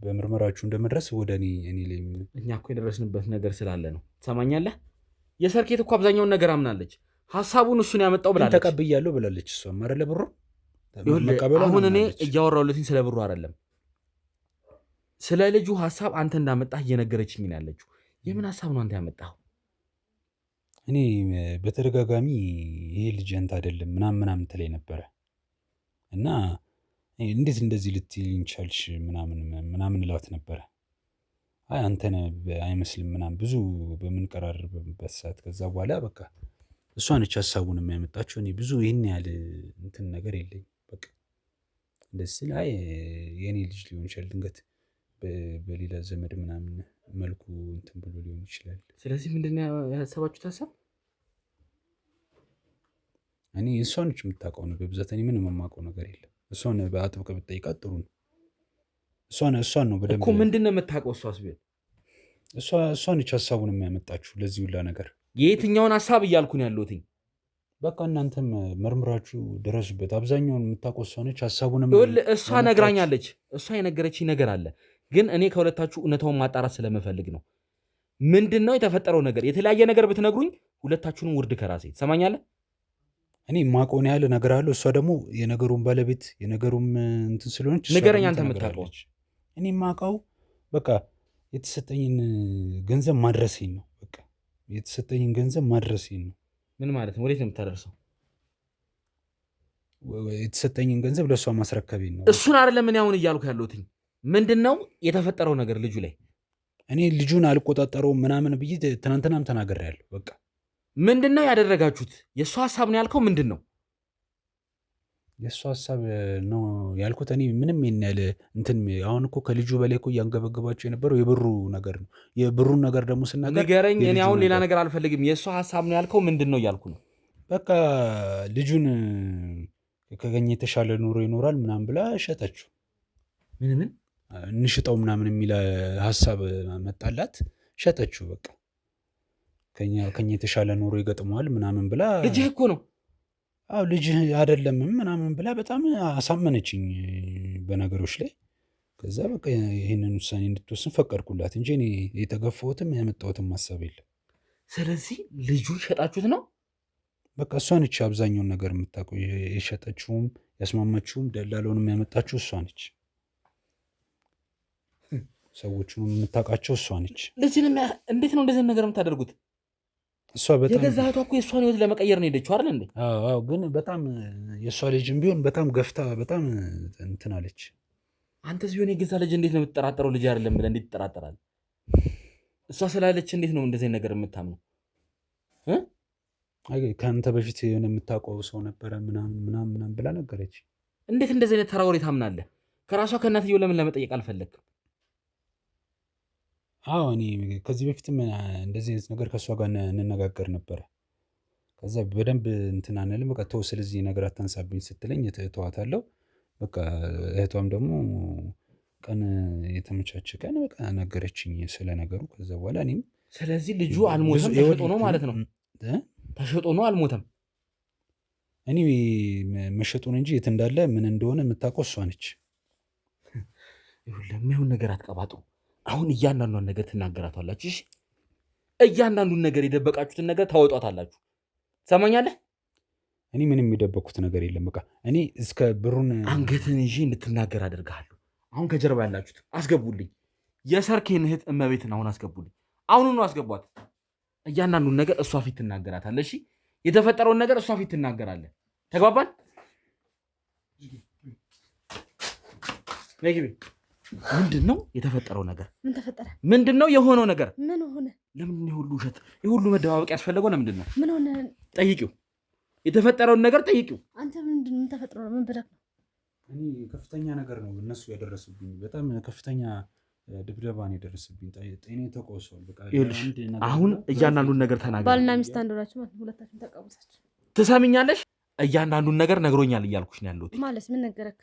S1: በምርመራችሁ እንደመድረስ ወደ እኔ ላይ
S2: እኛ እኮ የደረስንበት ነገር ስላለ ነው። ትሰማኛለህ? የሰርኬት እኮ አብዛኛውን ነገር አምናለች። ሀሳቡን እሱን ያመጣው ብላለች።
S1: ተቀብያለሁ ብላለች። እሷም አይደለ ብሩ
S2: አሁን እኔ እያወራሁለትኝ ስለ ብሩ አይደለም፣ ስለ ልጁ ሀሳብ አንተ እንዳመጣህ እየነገረችኝ ነው ያለችው። የምን ሀሳብ ነው አንተ ያመጣኸው?
S1: እኔ በተደጋጋሚ ይሄ ልጅ አንተ አይደለም ምናምን ትለኝ ነበረ እና እንዴት እንደዚህ ልትይኝ ቻልሽ ምናምን እላት ነበረ። አይ አንተን አይመስልም ምናምን ብዙ በምንቀራርብበት ሰዓት ከዛ በኋላ በቃ እሷ ነች ሀሳቡን የሚያመጣችው። እኔ ብዙ ይህን ያህል እንትን ነገር የለኝም። በቃ እንደዚህ ስል አይ የእኔ ልጅ ሊሆን ይችላል ድንገት በሌላ ዘመድ ምናምን መልኩ እንትን ብሎ ሊሆን ይችላል።
S2: ስለዚህ ምንድን ነው ያሰባችሁት ሀሳብ?
S1: እኔ እሷ ነች የምታውቀው ነው በብዛት። እኔ ምንም የማውቀው ነገር የለም። እሷን በአጥብቀህ ብትጠይቃት ጥሩ ነው። እሷን ነው በደንብ
S2: እኮ ምንድነው የምታውቀው? እሷስ ቢሆን
S1: እሷን ነች ሀሳቡን የሚያመጣችሁ ለዚህ ሁላ ነገር።
S2: የየትኛውን ሀሳብ እያልኩ ነው ያለሁትኝ?
S1: በቃ እናንተም መርምራችሁ ድረሱበት። አብዛኛውን የምታውቀው እሷ ነች ሀሳቡንም
S2: እሷ ነግራኛለች። እሷ የነገረችኝ ነገር አለ፣ ግን እኔ ከሁለታችሁ እውነታውን ማጣራት ስለምፈልግ ነው። ምንድነው የተፈጠረው ነገር? የተለያየ ነገር ብትነግሩኝ ሁለታችሁንም ውርድ ከራሴ ትሰማኛለህ?
S1: እኔ ማውቀውን ያህል ነገር አለው። እሷ ደግሞ የነገሩን ባለቤት የነገሩም እንትን ስለሆነች
S2: ንገረኝ አንተ የምታውቀው።
S1: እኔ ማውቀው በቃ የተሰጠኝን ገንዘብ ማድረሴን ነው። በቃ የተሰጠኝን ገንዘብ ማድረሴን ነው።
S2: ምን ማለት ነው? ወዴት ነው የምታደርሰው?
S1: የተሰጠኝን ገንዘብ ለእሷ ማስረከቤን ነው።
S2: እሱን አይደለም እኔ አሁን እያልኩ ያለሁትኝ። ምንድነው የተፈጠረው ነገር ልጁ ላይ?
S1: እኔ ልጁን አልቆጣጠረውም ምናምን ብዬ ትናንትናም ተናግሬያለሁ። በቃ
S2: ምንድነው ያደረጋችሁት? የእሱ ሀሳብ ነው ያልከው? ምንድን ነው
S1: የእሱ ሀሳብ ነው ያልኩት? እኔ ምንም ያለ እንትን አሁን እኮ ከልጁ በላይ እኮ እያንገበገባቸው የነበረው የብሩ ነገር ነው። የብሩን ነገር ደግሞ ስናገር
S2: ንገረኝ። እኔ አሁን ሌላ ነገር አልፈልግም። የእሱ ሀሳብ ነው ያልከው ምንድን ነው እያልኩ ነው።
S1: በቃ ልጁን ከገኘ የተሻለ ኑሮ ይኖራል ምናምን ብላ ሸጠችው።
S2: ምን
S1: እንሽጠው ምናምን የሚል ሀሳብ መጣላት፣ ሸጠችው። በቃ ከኛ የተሻለ ኑሮ ይገጥመዋል ምናምን ብላ።
S2: ልጅህ እኮ ነው።
S1: አዎ ልጅህ አይደለም ምናምን ብላ በጣም አሳመነችኝ በነገሮች ላይ። ከዛ በቃ ይህንን ውሳኔ እንድትወስን ፈቀድኩላት እንጂ እኔ የተገፋሁትም ያመጣሁትም ሀሳብ የለም።
S2: ስለዚህ ልጁን ሸጣችሁት ነው?
S1: በቃ እሷ ነች አብዛኛውን ነገር የምታውቀው። የሸጠችውም ያስማማችውም ደላለውንም ያመጣችው እሷ ነች። ሰዎቹን የምታውቃቸው እሷ ነች።
S2: ልጅን እንዴት ነው እንደዚህ ነገር የምታደርጉት?
S1: እሷ በጣም
S2: የገዛ እህቷ እኮ የእሷን ህይወት ለመቀየር ነው ሄደችው አይደል እንዴ?
S1: አዎ፣ ግን በጣም የእሷ ልጅም ቢሆን በጣም ገፍታ በጣም እንትን አለች።
S2: አንተስ ቢሆን የገዛ ልጅ እንዴት ነው የምትጠራጠረው? ልጅ አይደለም ብለህ እንዴት ትጠራጠራለህ? እሷ ስላለች እንዴት ነው እንደዚህ ነገር የምታምነው?
S1: ከአንተ በፊት የሆነ የምታውቀው ሰው ነበረ ምናምን ብላ ነገረች።
S2: እንዴት እንደዚህ አይነት ተራ ወሬ ታምናለህ? ከራሷ ከእናትየው ለምን ለመጠየቅ አልፈለግም?
S1: አዎ እኔ ከዚህ በፊትም እንደዚህ አይነት ነገር ከእሷ ጋር እንነጋገር ነበረ። ከዛ በደንብ እንትን አንልም። በቃ ተው ስለዚህ ነገር አታንሳብኝ ስትለኝ ተዋታለሁ። በቃ እህቷም ደግሞ ቀን የተመቻቸ ቀን በቃ ነገረችኝ ስለ ነገሩ። ከዛ በኋላ እኔም
S2: ስለዚህ ልጁ አልሞተም፣ ተሸጦ ነው ማለት ነው። ተሸጦ ነው አልሞተም።
S1: እኔ መሸጡን እንጂ የት እንዳለ ምን እንደሆነ የምታውቀው እሷ ነች።
S2: ለሚሆን ነገር አትቀባጡ። አሁን እያንዳንዷን ነገር ትናገራቷላችሁ። እሺ፣ እያንዳንዱን ነገር የደበቃችሁትን ነገር ታወጧታላችሁ። ትሰማኛለህ?
S1: እኔ ምንም የደበኩት ነገር የለም። በቃ እኔ እስከ ብሩን
S2: አንገትን ይዤ እንድትናገር አደርግሃለሁ። አሁን ከጀርባ ያላችሁት አስገቡልኝ። የሰርኬን እህት እመቤትን አሁን አስገቡልኝ። አሁኑኑ አስገቧት። እያንዳንዱን ነገር እሷ ፊት ትናገራታለህ። እሺ፣ የተፈጠረውን ነገር እሷ ፊት ትናገራለህ። ተግባባን? ነግቢ። ምንድን ነው የተፈጠረው ነገር?
S4: ምን ተፈጠረ?
S2: ምንድን ነው የሆነው ነገር?
S4: ምን ሆነ?
S2: ለምንድን ነው የሁሉ ውሸት የሁሉ መደባበቅ ያስፈለገው? ለምንድን ነው?
S4: ምን ሆነ?
S2: ጠይቂው። የተፈጠረውን ነገር ጠይቂው።
S4: አንተ ምን ተፈጥሮ ነው? ምን ብለህ ነው?
S1: እኔ ከፍተኛ ነገር ነው እነሱ ያደረሱብኝ። በጣም ከፍተኛ ድብደባ ነው የደረሰብኝ። ጤኔ ተቆሷል። በቃ
S2: አሁን እያንዳንዱን ነገር ተናገር።
S4: ባልና ሚስት አንድ ሆናችሁ ማለት ሁለታችሁም ተቃወሳችሁ።
S2: ትሰሚኛለሽ? እያንዳንዱን ነገር ነግሮኛል እያልኩሽ ነው ያለሁት።
S4: ማለት ምን ነገረክ?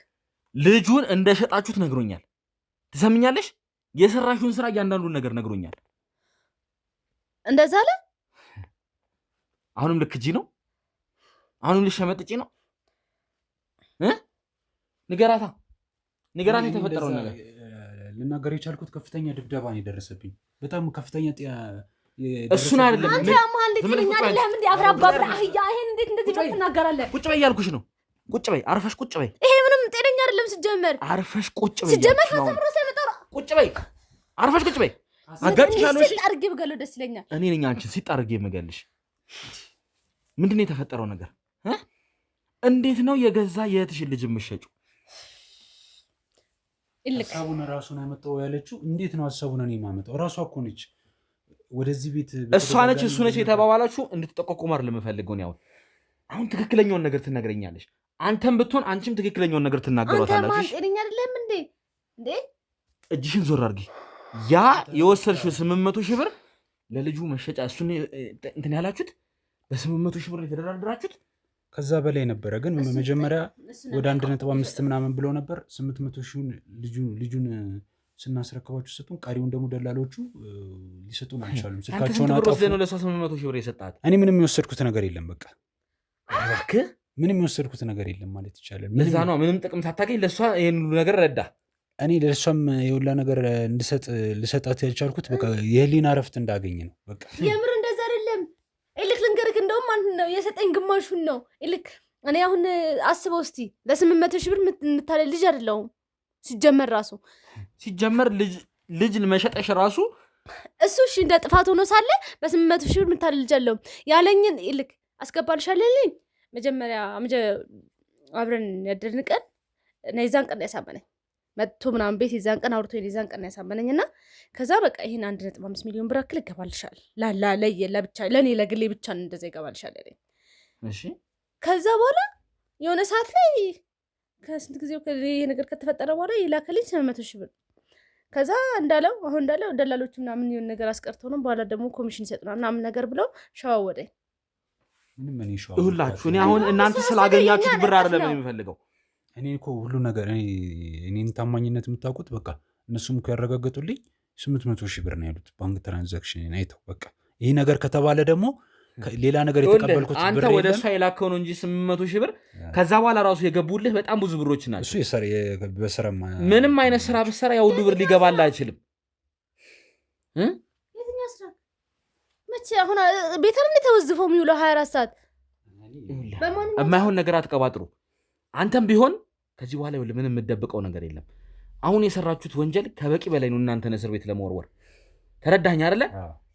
S2: ልጁን እንደሸጣችሁት ነግሮኛል። ትሰሚኛለሽ? የሰራሽውን ስራ እያንዳንዱን ነገር ነግሮኛል።
S4: እንደዛ አለ።
S2: አሁንም ልክጂ ነው? አሁንም ልሸመጥጪ ነው? ንገራታ የተፈጠረውን ነገር።
S1: ልናገር የቻልኩት ከፍተኛ ድብደባ ነው የደረሰብኝ። በጣም ከፍተኛ
S2: እሱን አይደለም።
S4: አንተ ያማል ልትኛ አይደለም እንዴ? አብራባብራ አህያ ይሄን እንዴት እንደዚህ ትናገራለህ?
S2: ቁጭ በይ ያልኩሽ ነው። ቁጭ በይ፣ አርፈሽ ቁጭ በይ።
S4: ይሄ ምንም ጤነኛ አይደለም። ሲጀመር
S2: አርፈሽ ቁጭ በይ።
S4: ሲጀመር ተሰብሮ ሰለጠራ
S2: ቁጭ በይ፣ አርፈሽ ቁጭ በይ። አጋጭሻለሁ። እሺ፣
S4: ሲጣርግ ብገለው ደስ ይለኛል።
S2: እኔ ነኝ አንቺን ሲጣርግ የምገልሽ። ምንድነው የተፈጠረው ነገር? እንዴት ነው የገዛ የእህትሽን ልጅ የምትሸጪው?
S1: ሀሳቡን ራሱን ያመጣው ያለችው እንዴት ነው ሀሳቡን እኔ የማመጣው? ራሷ እኮ ነች ወደዚህ ቤት።
S2: እሷ ነች እሱ ነች የተባባላችሁ እንድትጠቆቁማር ለምፈልገው ነው። አሁን ትክክለኛውን ነገር ትነግረኛለሽ። አንተም ብትሆን አንቺም ትክክለኛውን ነገር ትናገሯታላችሁ።
S4: አንተ ማን ጤነኛ አይደለም እንዴ?
S2: እጅሽን ዞር አድርጊ። ያ የወሰድሽው 800 ሺህ ብር ለልጁ መሸጫ እሱን እንትን ያላችሁት በ800 ሺህ ብር የተደራደራችሁት
S1: ከዛ በላይ ነበረ። ግን መጀመሪያ ወደ 1.5 ምናምን ብለው ነበር። 800 ሺውን ልጁን ስናስረክባችሁ ሰጡን። ቀሪውን ደግሞ ደላሎቹ ሊሰጡን አልቻሉም። ስልካቸውን አጠፉ።
S2: ነው ለሷ 800 ሺህ ብር የሰጣት።
S1: እኔ ምንም የወሰድኩት ነገር የለም። በቃ
S2: እባክህ
S1: ምንም የወሰድኩት ነገር የለም ማለት ይቻላል።
S2: ለዛ ነው ምንም ጥቅም ሳታገኝ ለሷ ይሄን ሁሉ ነገር ረዳ።
S1: እኔ ለሷም የሁላ ነገር ልሰጣት ያልቻልኩት በቃ የህሊና እረፍት እንዳገኝ ነው። በቃ
S4: የምር እንደዛ አይደለም። ይልክ ልንገርህ፣ እንደውም ማለት ነው የሰጠኝ ግማሹን ነው። ይልክ እኔ አሁን አስበው እስቲ ለ800 ሺህ ብር የምታለል ልጅ አይደለሁም
S2: ሲጀመር ልጅ መሸጠሽ ራሱ
S4: እሱ እሺ እንደ ጥፋት ሆኖ ሳለ በ800 ሺህ ብር የምታለል ልጅ አለውም ያለኝን ይልክ አስገባልሻለልኝ። መጀመሪያ አብረን ያደርን ቀን እና የዛን ቀን ያሳመነኝ መጥቶ ምናምን ቤት የዛን ቀን አውርቶ የዛን ቀን ያሳመነኝ እና ከዛ በቃ ይሄን 1.5 ሚሊዮን ብር አክል ይገባልሻል ለብቻ ለእኔ ለግሌ ብቻ እንደዛ ይገባልሻል ያለኝ።
S2: እሺ
S4: ከዛ በኋላ የሆነ ሰዓት ላይ ከስንት ጊዜው ይሄ ነገር ከተፈጠረ በኋላ የላከልኝ 800 ሺህ ብር። ከዛ እንዳለው ደላሎቹ ምናምን የሆነ ነገር አስቀርተው ነው በኋላ ደግሞ ኮሚሽን ይሰጡናል ምናምን ነገር ብለው ሸዋወደኝ።
S2: ሁላችሁ እኔ አሁን እናንተ ስላገኛችሁት ብር አይደለም የምፈልገው።
S1: እኔ እኮ ሁሉ ነገር እኔን ታማኝነት የምታውቁት በቃ እነሱም እኮ ያረጋገጡልኝ 800 ሺህ ብር ነው ያሉት ባንክ ትራንዛክሽን አይተው። በቃ ይህ ነገር ከተባለ ደግሞ ሌላ ነገር የተቀበልኩት ብር
S2: አንተ ወደ እሷ የላከው ነው እንጂ 800 ሺህ ብር ከዛ በኋላ ራሱ የገቡልህ በጣም ብዙ ብሮች ናቸው።
S1: እሱ በስራ
S2: ምንም አይነት ስራ ብትሰራ ያው ሁሉ ብር ሊገባልህ አይችልም።
S4: የትኛው ስራ መቼ አሁን ቤተር እንደተወዝፈው የሚውለው 24 ሰዓት
S2: የማይሆን ነገር አትቀባጥሩ። አንተም ቢሆን ከዚህ በኋላ ምንም የምትደብቀው ነገር የለም። አሁን የሰራችሁት ወንጀል ከበቂ በላይ ነው እናንተን እስር ቤት ለመወርወር። ተረዳኸኝ አይደለ?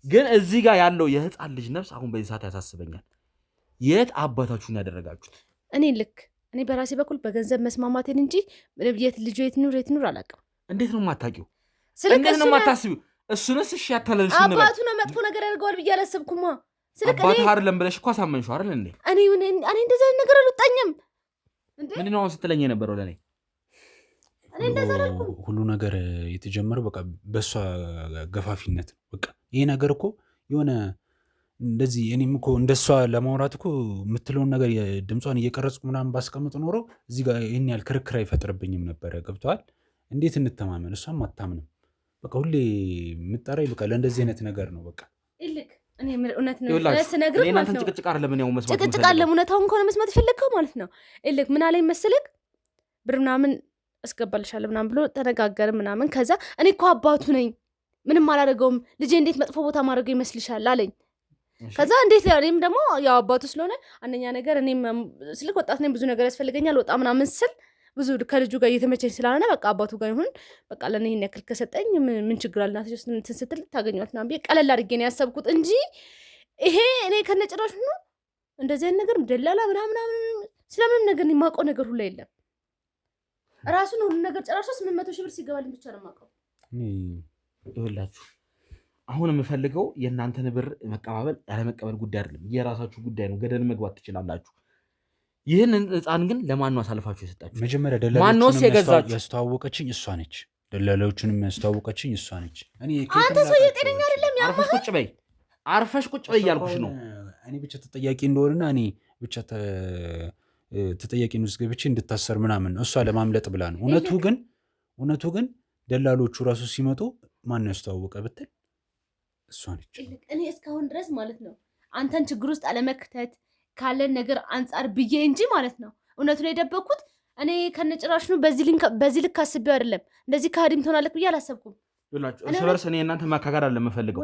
S2: ግን እዚህ ጋር ያለው የህፃን ልጅ ነፍስ አሁን በዚህ ሰዓት ያሳስበኛል። የት አባታችሁን ያደረጋችሁት?
S4: እኔ በራሴ በኩል በገንዘብ መስማማቴን እንጂ ልጁ የት ኑር አላውቅም።
S2: እንዴት ነው የማታውቂው? እንዴት ነው የማታስቢው? እሱንስ እሺ ያታለልሽ ነው
S4: አባቱ ነው መጥፎ ነገር ያደርገዋል ብዬ አላሰብኩማ።
S2: አባቱ አይደለም ብለሽ እኮ አሳመንሽው አይደል እንዴ?
S4: እኔ እንደዛ ነገር አልወጣኝም።
S2: ምንድን ነው አሁን ስትለኝ የነበረው ለእኔ?
S1: ሁሉ ነገር የተጀመረው በቃ በእሷ ገፋፊነት ነው። በቃ ይሄ ነገር እኮ የሆነ እንደዚህ እኔም እኮ እንደሷ ለማውራት እኮ የምትለውን ነገር ድምጿን እየቀረጽኩ ምናምን ባስቀምጥ ኖሮ እዚህ ጋር ይህን ያህል ክርክር አይፈጥርብኝም ነበረ። ገብተዋል? እንዴት እንተማመን? እሷም አታምንም። በቃ ሁሌ የምጠራኝ በቃ ለእንደዚህ አይነት ነገር ነው። በቃ
S4: እኔ እውነት ነው ስነግርህ ማለት ነው።
S2: ጭቅጭቅ አይደለም ያው መስማት
S4: ጭቅጭቅ አይደለም። እውነታውን ከሆነ መስማት የፈለግከው ማለት ነው። ምን አለኝ መሰለህ ብር ምናምን አስገባልሻለሁ ምናምን ብሎ ተነጋገር ምናምን። ከዛ እኔ እኮ አባቱ ነኝ ምንም አላደረገውም ልጄ እንዴት መጥፎ ቦታ ማድረገው ይመስልሻል አለኝ። ከዛ እንዴት እኔም ደግሞ ያው አባቱ ስለሆነ አንደኛ ነገር እኔም ስልክ ወጣት ነኝ ብዙ ነገር ያስፈልገኛል ወጣ ምናምን ስል ብዙ ከልጁ ጋር እየተመቸኝ ስላልሆነ በቃ አባቱ ጋር ይሁን በቃ ለእኔ ይሄን ያክል ከሰጠኝ ምን ችግር አለ እናትሽ እንትን ስትል ታገኘዋት ምናምን ብዬ ቀለል አድርጌ ነው ያሰብኩት እንጂ ይሄ እኔ ከነጭራሽ ነው እንደዚህ አይነት ነገር ደላላ ምናምን ስለምንም ነገር የማውቀው ነገር ሁላ የለም። ራሱን ሁሉ ነገር ጨራርሶ 800 ሺህ ብር ሲገባልኝ ብቻ ነው የማውቀው።
S2: ይኸውላችሁ አሁን የምፈልገው የእናንተን ብር መቀባበል ያለመቀበል ጉዳይ አይደለም፣ የራሳችሁ ጉዳይ ነው። ገደል መግባት ትችላላችሁ። ይህንን ህፃን ግን ለማን ነው አሳልፋችሁ የሰጣችሁ?
S1: መጀመሪያ ደላሎቹንም ያስተዋወቀችኝ እሷ ነች። ደላሎቹንም ያስተዋወቀችኝ እሷ ነች።
S4: አንተ ሰውዬ ጤነኛ አይደለም።
S2: አርፈሽ ቁጭ በይ እያልኩሽ ነው።
S1: እኔ ብቻ ተጠያቂ እንደሆነና እኔ ብቻ ተጠያቂ ውስጥ ገብቼ እንድታሰር ምናምን ነው እሷ ለማምለጥ ብላ ነው። እውነቱ ግን ደላሎቹ ራሱ ሲመጡ ማን ነው ያስተዋወቀ ብትል እሷ ነች።
S4: እኔ እስካሁን ድረስ ማለት ነው አንተን ችግር ውስጥ አለመክተት ካለን ነገር አንጻር ብዬ እንጂ ማለት ነው እውነቱን የደበኩት እኔ ከነጭራሽ ነው። በዚህ ልክ አስቤው አይደለም። እንደዚህ ከሃዲም ትሆናለህ ብዬ አላሰብኩም።
S2: እርስ በርስ እኔ እናንተ ማካጋድ አለ የምፈልገው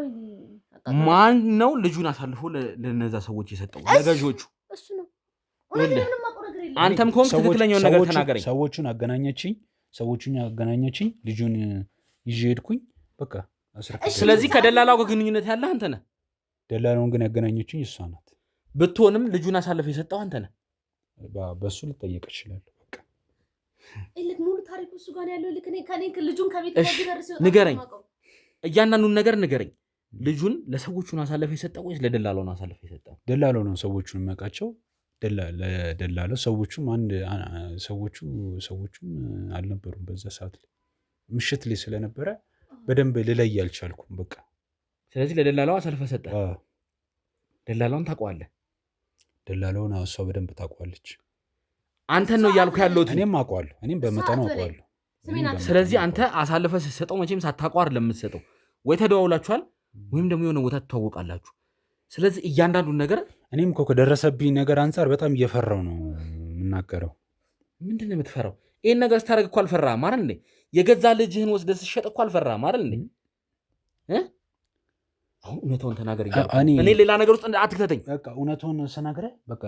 S2: ማን ነው ልጁን አሳልፎ ለነዛ ሰዎች የሰጠው? ለገዢዎቹ
S4: እሱ ነው።
S2: አንተም ከሆንክ ትክክለኛውን ነገር ተናገረኝ።
S1: ሰዎቹን አገናኘችኝ፣ ልጁን ይዤ ሄድኩኝ። በቃ
S2: ስለዚህ ከደላላው ጋር ግንኙነት ያለህ አንተ ነህ።
S1: ደላላውን ግን ያገናኘችኝ እሷ ናት።
S2: ብትሆንም ልጁን አሳልፈ የሰጠው አንተ ነህ።
S1: በእሱ ልጠየቅ እችላለሁ። በቃ
S4: ሙሉ ታሪኩ እሱ ጋር ያለው ልጁን ከቤት
S2: ንገረኝ፣ እያንዳንዱን ነገር ንገረኝ። ልጁን ለሰዎቹን አሳልፈ የሰጠው ወይስ ለደላላው ነው አሳልፈ የሰጠው?
S1: ደላላው ነው ሰዎቹን የሚያውቃቸው። ለደላላው ሰዎቹም አልነበሩም በዛ ሰዓት ላይ ምሽት ላይ ስለነበረ በደንብ ልለይ አልቻልኩም። በቃ
S2: ስለዚህ ለደላላው አሳልፈ ሰጠ። ደላላውን ታውቀዋለህ?
S1: ደላላውን እሷ በደንብ ታውቀዋለች።
S2: አንተን ነው እያልኩ ያለሁት።
S1: እኔም አውቀዋለሁ፣ እኔም በመጠኑ አውቀዋለሁ።
S2: ስለዚህ አንተ አሳልፈህ ስትሰጠው መቼም ሳታውቀው አይደለም የምትሰጠው፣ ወይ ተደዋውላችኋል ወይም ደግሞ የሆነ ቦታ ትተዋወቃላችሁ። ስለዚህ እያንዳንዱን ነገር
S1: እኔም እኮ ከደረሰብኝ ነገር አንጻር በጣም እየፈራው ነው የምናገረው።
S2: ምንድን ነው የምትፈራው? ይህን ነገር ስታደርግ እኮ አልፈራህም አይደል እንዴ? የገዛ ልጅህን ወስደህ ስትሸጥ እኮ አልፈራህም አይደል እንዴ? አሁን እውነታውን ተናገር እያልኩ እኔ ሌላ ነገር ውስጥ አትክተተኝ።
S1: በቃ እውነታውን ስናገረህ በቃ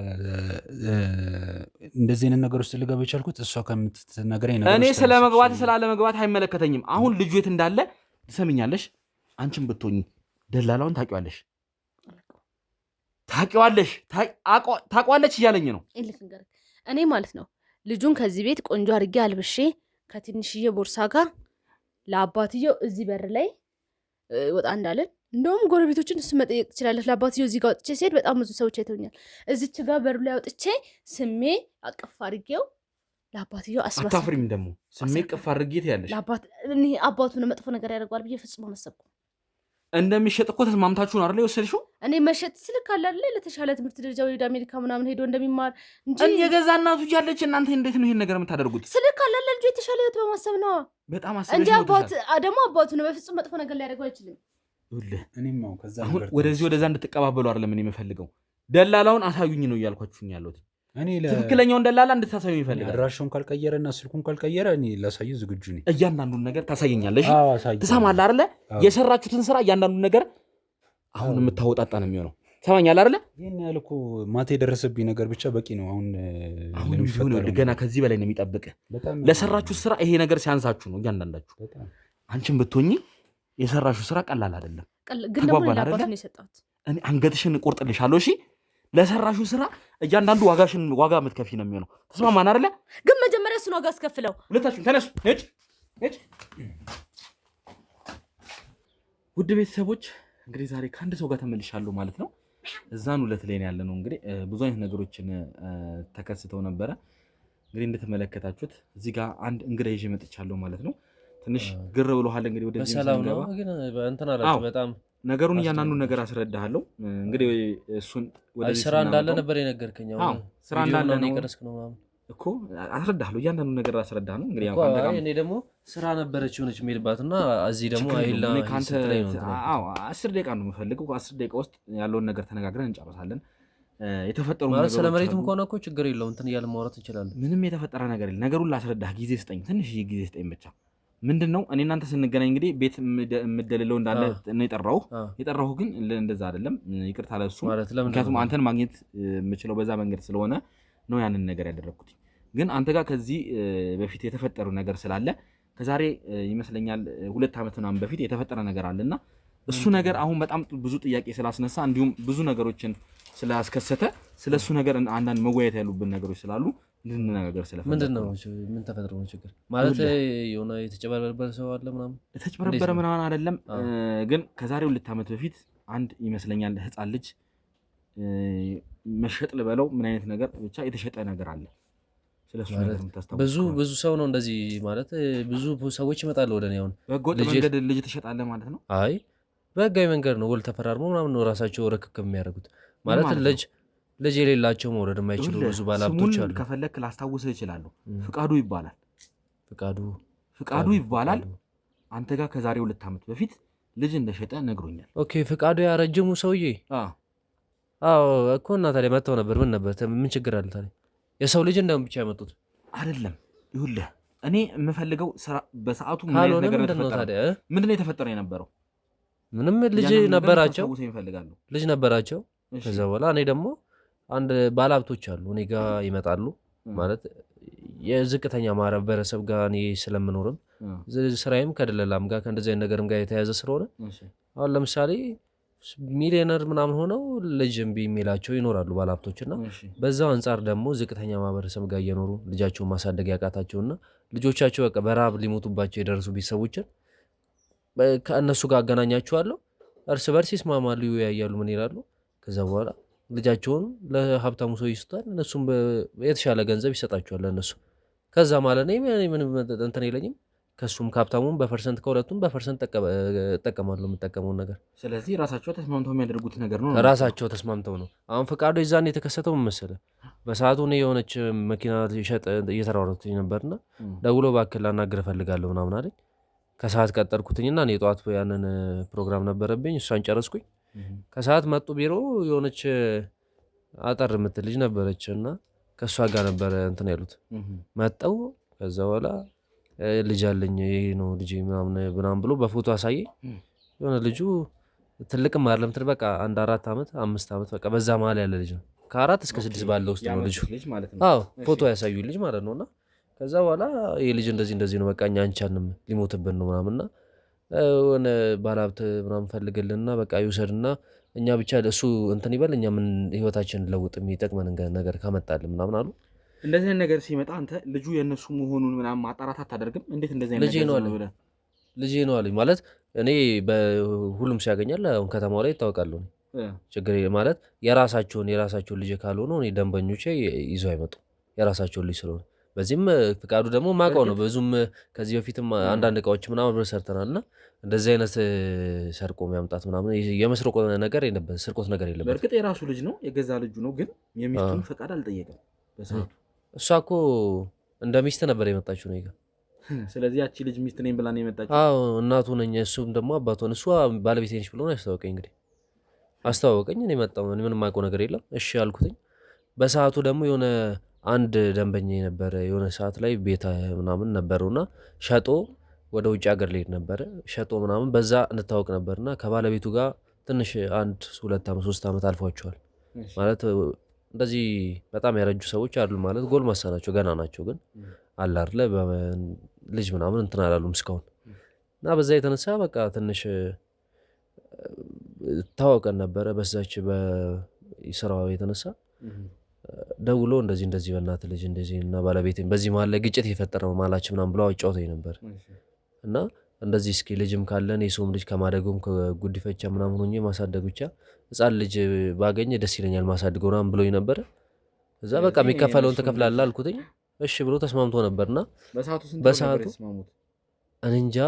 S1: እንደዚህ አይነት ነገር ውስጥ ልገባ የቻልኩት እሷ ከምትነግረኝ ነገር
S2: እኔ ስለ መግባት ስላለ መግባት አይመለከተኝም። አሁን ልጁ የት እንዳለ ትሰምኛለሽ? አንቺም ብትሆኚ ደላላውን ታውቂዋለሽ ታውቂዋለች እያለኝ ነው።
S4: እኔ ማለት ነው ልጁን ከዚህ ቤት ቆንጆ አድርጌ አልብሼ ከትንሽዬ ቦርሳ ጋር ለአባትየው እዚህ በር ላይ ወጣ እንዳለን እንደውም ጎረቤቶችን እሱ መጠየቅ ትችላለች። ለአባትየው እዚህ ጋር ወጥቼ ሲሄድ በጣም ብዙ ሰዎች አይተውኛል። እዚች ጋር በሩ ላይ ወጥቼ ስሜ አቅፍ አድርጌው ለአባትየው
S2: አታፍሪም? ደግሞ ስሜ ቅፍ አድርጌት ያለሽ
S4: አባቱ ነው መጥፎ ነገር ያደርገዋል ብዬ ፍጹም አላሰብኩም።
S2: እንደሚሸጥ እኮ ተስማምታችሁ ነው አይደል የወሰድሽው?
S4: እኔ መሸጥ ስልክ አለ አይደል ለተሻለ ትምህርት ደረጃ ወደ አሜሪካ ምናምን ሄዶ እንደሚማር እንጂ
S2: የገዛ እናቱ እያለች እናንተ እንዴት ነው ይሄን ነገር የምታደርጉት?
S4: ስልክ አለ ልጅ የተሻለ ህይወት በማሰብ ነው።
S2: በጣም አሰብሽ
S4: እንጂ ደግሞ አባቱ ነው በፍጹም መጥፎ ነገር ሊያደርገው አይችልም።
S1: እኔም ነው ከዛ
S2: ነገር ወደዚህ ወደዛ እንድትቀባበሉ አይደለም እኔ የምፈልገው። ደላላውን አሳዩኝ ነው እያልኳችሁኝ ያለሁት። እኔ ትክክለኛውን ደላላ እንድታሳዩኝ ይፈልጋል።
S1: አድራሻውን ካልቀየረና ስልኩን ካልቀየረ እኔ ላሳዩ ዝግጁ ነኝ።
S2: እያንዳንዱን ነገር ታሳየኛለሽ። ትሰማለህ አይደለ? የሰራችሁትን ስራ እያንዳንዱን ነገር አሁን የምታወጣጣ ነው የሚሆነው። ሰማኛል አይደለ?
S1: ይሄን ያህል እኮ ማታ የደረሰብኝ ነገር ብቻ በቂ ነው።
S2: አሁን ገና ከዚህ በላይ ነው የሚጠብቅ። ለሰራችሁት ስራ ይሄ ነገር ሲያንሳችሁ ነው እያንዳንዳችሁ። አንቺም ብትሆኚ የሰራችሁ ስራ ቀላል አይደለም።
S4: ግን ደግሞ ለአባቱ ነው የሰጣሁት።
S2: እኔ አንገትሽን እቆርጥልሻለሁ። እሺ ለሰራሹ ስራ እያንዳንዱ ዋጋ የምትከፊ ነው የሚሆነው። ተስማማን አይደለ?
S4: ግን መጀመሪያ እሱን ዋጋ አስከፍለው።
S2: ሁለታችሁም ተነሱ። ውድ ቤተሰቦች እንግዲህ ዛሬ ከአንድ ሰው ጋር ተመልሻለሁ ማለት ነው። እዛን ሁለት ላይ ያለ ነው እንግዲህ ብዙ አይነት ነገሮችን ተከስተው ነበረ። እንግዲህ እንደተመለከታችሁት እዚህ ጋር አንድ እንግዳ ይዤ መጥቻለሁ ማለት ነው። ትንሽ ግር ብሎሃል እንግዲህ ወደዚህ
S3: ሰላም ነው ግን እንትን አላችሁ በጣም
S2: ነገሩን እያንዳንዱ ነገር አስረዳሃለሁ። እንግዲህ እሱን
S3: ወደዚህ ስራ እንዳለ ነበር የነገርከኝ።
S2: አዎ ስራ እንዳለ ነው
S3: የቀረስክ ነው ማለት
S2: እኮ አስረዳሃለሁ። እያንዳንዱ ነገር አስረዳሃለሁ። እንግዲህ ያው
S3: እኔ ደግሞ ስራ ነበረች ሆነች የሚልባትና እዚህ ደግሞ አይላ
S2: ካንተ 10 ደቂቃ ነው የምፈልገው። 10 ደቂቃ ውስጥ ያለውን ነገር ተነጋግረን እንጨርሳለን። የተፈጠሩ
S3: ማለት ስለ መሬቱም ከሆነ እኮ ችግር የለውም እንትን እያልን ማውራት እንችላለን።
S2: ምንም የተፈጠረ ነገር የለም። ነገሩን ላስረዳህ ጊዜ ስጠኝ፣ ትንሽ ጊዜ ስጠኝ ብቻ። ምንድነው እኔ እናንተ ስንገናኝ እንግዲህ ቤት የምደልለው እንዳለ ነው የጠራሁህ ግን እንደዛ አይደለም። ይቅርታ ለሱ ምክንያቱም አንተን ማግኘት የምችለው በዛ መንገድ ስለሆነ ነው ያንን ነገር ያደረኩት። ግን አንተ ጋር ከዚህ በፊት የተፈጠሩ ነገር ስላለ ከዛሬ ይመስለኛል 2 ዓመት ምናምን በፊት የተፈጠረ ነገር አለና እሱ ነገር አሁን በጣም ብዙ ጥያቄ ስላስነሳ እንዲሁም ብዙ ነገሮችን ስላስከሰተ ስለሱ ነገር አንዳንድ መወያየት ያሉብን ነገሮች ስላሉ እንድንነጋገር ስለፈለኩ።
S3: ምንድነው ምን ተፈጥሮ ነው ችግር ማለት የሆነ የተጨበረበረ ሰው አለ ምናምን?
S2: የተጨበረበረ ምናምን አይደለም። ግን ከዛሬ 2 ዓመት በፊት አንድ ይመስለኛል ህፃን ልጅ መሸጥ ልበለው ምን አይነት ነገር ብቻ የተሸጠ ነገር አለ። ስለሱ ነገር የምታስታውሰው
S3: ብዙ ሰው ነው እንደዚህ ማለት ብዙ ሰዎች ይመጣሉ ወደ እኔ። አሁን
S2: በህገወጥ መንገድ ልጅ ተሸጣለ ማለት ነው?
S3: አይ በህጋዊ መንገድ ነው። ውል ተፈራርመው ምናምን ነው ራሳቸው ርክክብ የሚያደርጉት ማለት ልጅ የሌላቸው መውለድ የማይችሉ ብዙ ባለሀብቶች አሉ።
S2: ከፈለክ ላስታውስህ እችላለሁ። ፍቃዱ ይባላል። ፍቃዱ ይባላል። አንተ ጋር ከዛሬ 2 ዓመት በፊት ልጅ እንደሸጠ ነግሮኛል።
S3: ኦኬ ፍቃዱ ያረጀሙ ሰውዬ? አዎ እኮ እና ታዲያ መጥተው ነበር። ምን ነበር ምን ችግር አለ ታዲያ? የሰው ልጅ እንደውም ብቻ ያመጡት አይደለም።
S2: ይኸውልህ እኔ የምፈልገው በሰዓቱ ምን አይነት ነገር ምንድን ነው የተፈጠረ የነበረው?
S3: ምንም ልጅ ነበራቸው። ከዛ በኋላ እኔ ደግሞ አንድ ባለሀብቶች አሉ እኔ ጋር ይመጣሉ ማለት የዝቅተኛ ማህበረሰብ ጋር እኔ ስለምኖርም ስራዬም ከደለላም ጋር ከእንደዚህ አይነት ነገርም ጋር የተያያዘ ስለሆነ አሁን ለምሳሌ ሚሊዮነር ምናምን ሆነው ልጅ እምቢ የሚላቸው ይኖራሉ ባለሀብቶችና በዛው አንጻር ደግሞ ዝቅተኛ ማህበረሰብ ጋር እየኖሩ ልጃቸውን ማሳደግ ያቃታቸውና ልጆቻቸው በቃ በረሃብ ሊሞቱባቸው የደረሱ ቤተሰቦችን ከእነሱ ጋር አገናኛቸዋለሁ። እርስ በርስ ይስማማሉ፣ ይወያያሉ፣ ምን ይላሉ። ከዛ በኋላ ልጃቸውን ለሀብታሙ ሰው ይስጣል፣ እነሱም የተሻለ ገንዘብ ይሰጣቸዋል ለእነሱ። ከዛ ማለት ነው ምንም እንትን የለኝም። ከሱም ካፕታሙም በፐርሰንት ከሁለቱም በፐርሰንት እጠቀማለሁ የምጠቀመውን ነገር።
S2: ስለዚህ ራሳቸው ተስማምተው የሚያደርጉት ነገር ነው።
S3: ራሳቸው ተስማምተው ነው። አሁን ፈቃዱ የዛን የተከሰተው መሰለህ በሰዓቱ እኔ የሆነች መኪና ሸጥ እየተራወረኩኝ ነበርና ደውሎ እባክህ ላናግርህ እፈልጋለሁ ምናምን አለኝ። ከሰዓት ቀጠርኩትኝና እኔ ጠዋት ያንን ፕሮግራም ነበረብኝ እሷን ጨረስኩኝ። ከሰዓት መጡ ቢሮ የሆነች አጠር የምትል ልጅ ነበረች እና ከእሷ ጋር ነበረ እንትን ያሉት መጠው ከዛ በኋላ ልጅ አለኝ ይሄ ነው ልጅ ምናምን ብሎ በፎቶ አሳየኝ። የሆነ ልጁ ትልቅም አይደለም በቃ 4 ዓመት 5 ዓመት በቃ በዛ መሀል ያለ ልጅ ነው። ከ4 እስከ 6 ባለው ውስጥ ነው ልጁ። አዎ ፎቶ ያሳዩ ልጅ ማለት ነውና ከዛ በኋላ ይሄ ልጅ እንደዚህ ነው በቃ እኛ አንቻልንም ሊሞትብን ነው ምናምንና የሆነ ባለሀብት ምናምን ፈልግልንና በቃ ይውሰድና እኛ ብቻ እሱ እንትን ይበል እኛ ምን ህይወታችንን ለውጥ የሚጠቅመን ነገር ካመጣልን ምናምን አሉ።
S2: እንደዚህ አይነት ነገር ሲመጣ አንተ ልጁ የነሱ መሆኑን ምናምን ማጣራት አታደርግም? እንዴት እንደዚህ አይነት ነገር
S3: ልጄ ነው አለኝ ማለት እኔ በሁሉም ሲያገኛል አሁን ከተማው ላይ ይታወቃሉ። ችግር ማለት የራሳቸውን ልጅ ካልሆኑ እኔ ደንበኞቼ ይዘው አይመጡ የራሳቸውን ልጅ ስለሆነ በዚህም ፍቃዱ ደግሞ ማውቀው ነው። ብዙም ከዚህ በፊትም አንዳንድ እቃዎች ምናምን ብር ሰርተናል እና እንደዚህ አይነት ሰርቆ የሚያምጣት ምናምን የመስረቆ ነገር የለበት ስርቆት ነገር የለበት።
S2: በእርግጥ የራሱ ልጅ ነው የገዛ ልጁ ነው፣ ግን የሚስቱን ፈቃድ አልጠየቀም በሰዓቱ።
S3: እሷ እኮ እንደ ሚስት ነበር የመጣችው ነው ጋር።
S2: ስለዚህ ያቺ ልጅ ሚስት ነኝ ብላ ነው የመጣችው።
S3: አዎ እናቱ ነኝ እሱም ደግሞ አባቷ ነው። እሷ ባለቤቴ ነች ብሎ ነው ያስተዋወቀኝ። እንግዲህ አስተዋወቀኝ። እኔ መጣሁ ምንም የማውቀው ነገር የለም እሺ አልኩትኝ። በሰዓቱ ደግሞ የሆነ አንድ ደንበኛ የነበረ የሆነ ሰዓት ላይ ቤት ምናምን ነበረውና ሸጦ ወደ ውጭ ሀገር ሊሄድ ነበረ። ሸጦ ምናምን በዛ እንታወቅ ነበርና ከባለቤቱ ጋር ትንሽ 1-2 ዓመት 3 ዓመት አልፏቸዋል። ማለት እንደዚህ በጣም ያረጁ ሰዎች አይደሉም ማለት ጎልማሳ ናቸው ገና ናቸው፣ ግን አለ አይደለ ልጅ ምናምን እንትን አላሉም እስካሁን። እና በዛ የተነሳ በቃ ትንሽ ታወቀን ነበረ። በዛች በስራው የተነሳ ደውሎ እንደዚህ በእናትህ ልጅ እንደዚህ እና ባለቤቴን በዚህ መሀል ላይ ግጭት የፈጠረው ማላች ምናምን ብሎ አጫውተኝ ነበር። እና እንደዚህ እስኪ ልጅም ካለን የሰውም ልጅ ከማደጉም ከጉዲፈቻ ምናምን ሆኜ ማሳደግ ብቻ ህፃን ልጅ ባገኘ ደስ ይለኛል ማሳድገው ምናምን ብሎኝ ነበረ። እዛ በቃ የሚከፈለውን ትከፍላለህ አልኩትኝ። እሺ ብሎ ተስማምቶ ነበርና በሰዓቱ እኔ እንጃ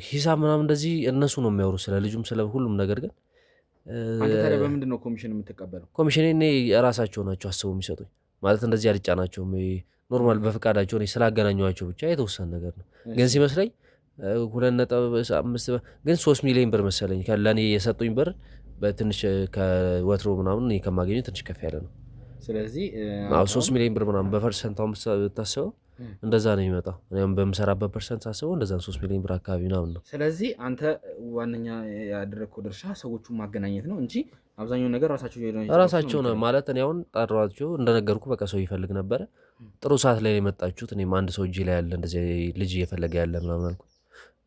S3: ሂሳብ ምናምን እንደዚህ እነሱ ነው የሚያወሩ ስለ ልጁም ስለ ሁሉም ነገር። ግን
S2: አንተ ታዲያ በምንድን ነው ኮሚሽን የምትቀበለው?
S3: ኮሚሽን እኔ ራሳቸው ናቸው አስበው የሚሰጡኝ ማለት እንደዚህ አልጫናቸውም። ኖርማል በፍቃዳቸው እኔ ስላገናኘኋቸው ብቻ የተወሰነ ነገር ነው። ግን ሲመስለኝ 2.5 ግን 3 ሚሊዮን ብር መሰለኝ ለእኔ የሰጡኝ ብር በትንሽ ከወትሮ ምናምን ከማገኘው ትንሽ ከፍ ያለ ነው።
S2: ስለዚህ
S3: 3 ሚሊዮን ብር ምናምን በፐርሰንት ብታስበው እንደዛ ነው የሚመጣው። እኔም በምሰራበት ፐርሰንት ሳስበው እንደዛ 3 ሚሊዮን ብር አካባቢ ምናምን ነው።
S2: ስለዚህ አንተ ዋነኛ ያደረግከው ድርሻ ሰዎቹን ማገናኘት ነው እንጂ አብዛኛውን ነገር ራሳቸው ነው ማለት። እኔ አሁን ጠሯቸው እንደነገርኩ በቃ ሰው ይፈልግ ነበረ። ጥሩ ሰዓት ላይ የመጣችሁት እኔም አንድ ሰው እጅ ላይ ያለ እንደዚህ ልጅ እየፈለገ ያለ ምናምን አልኩ።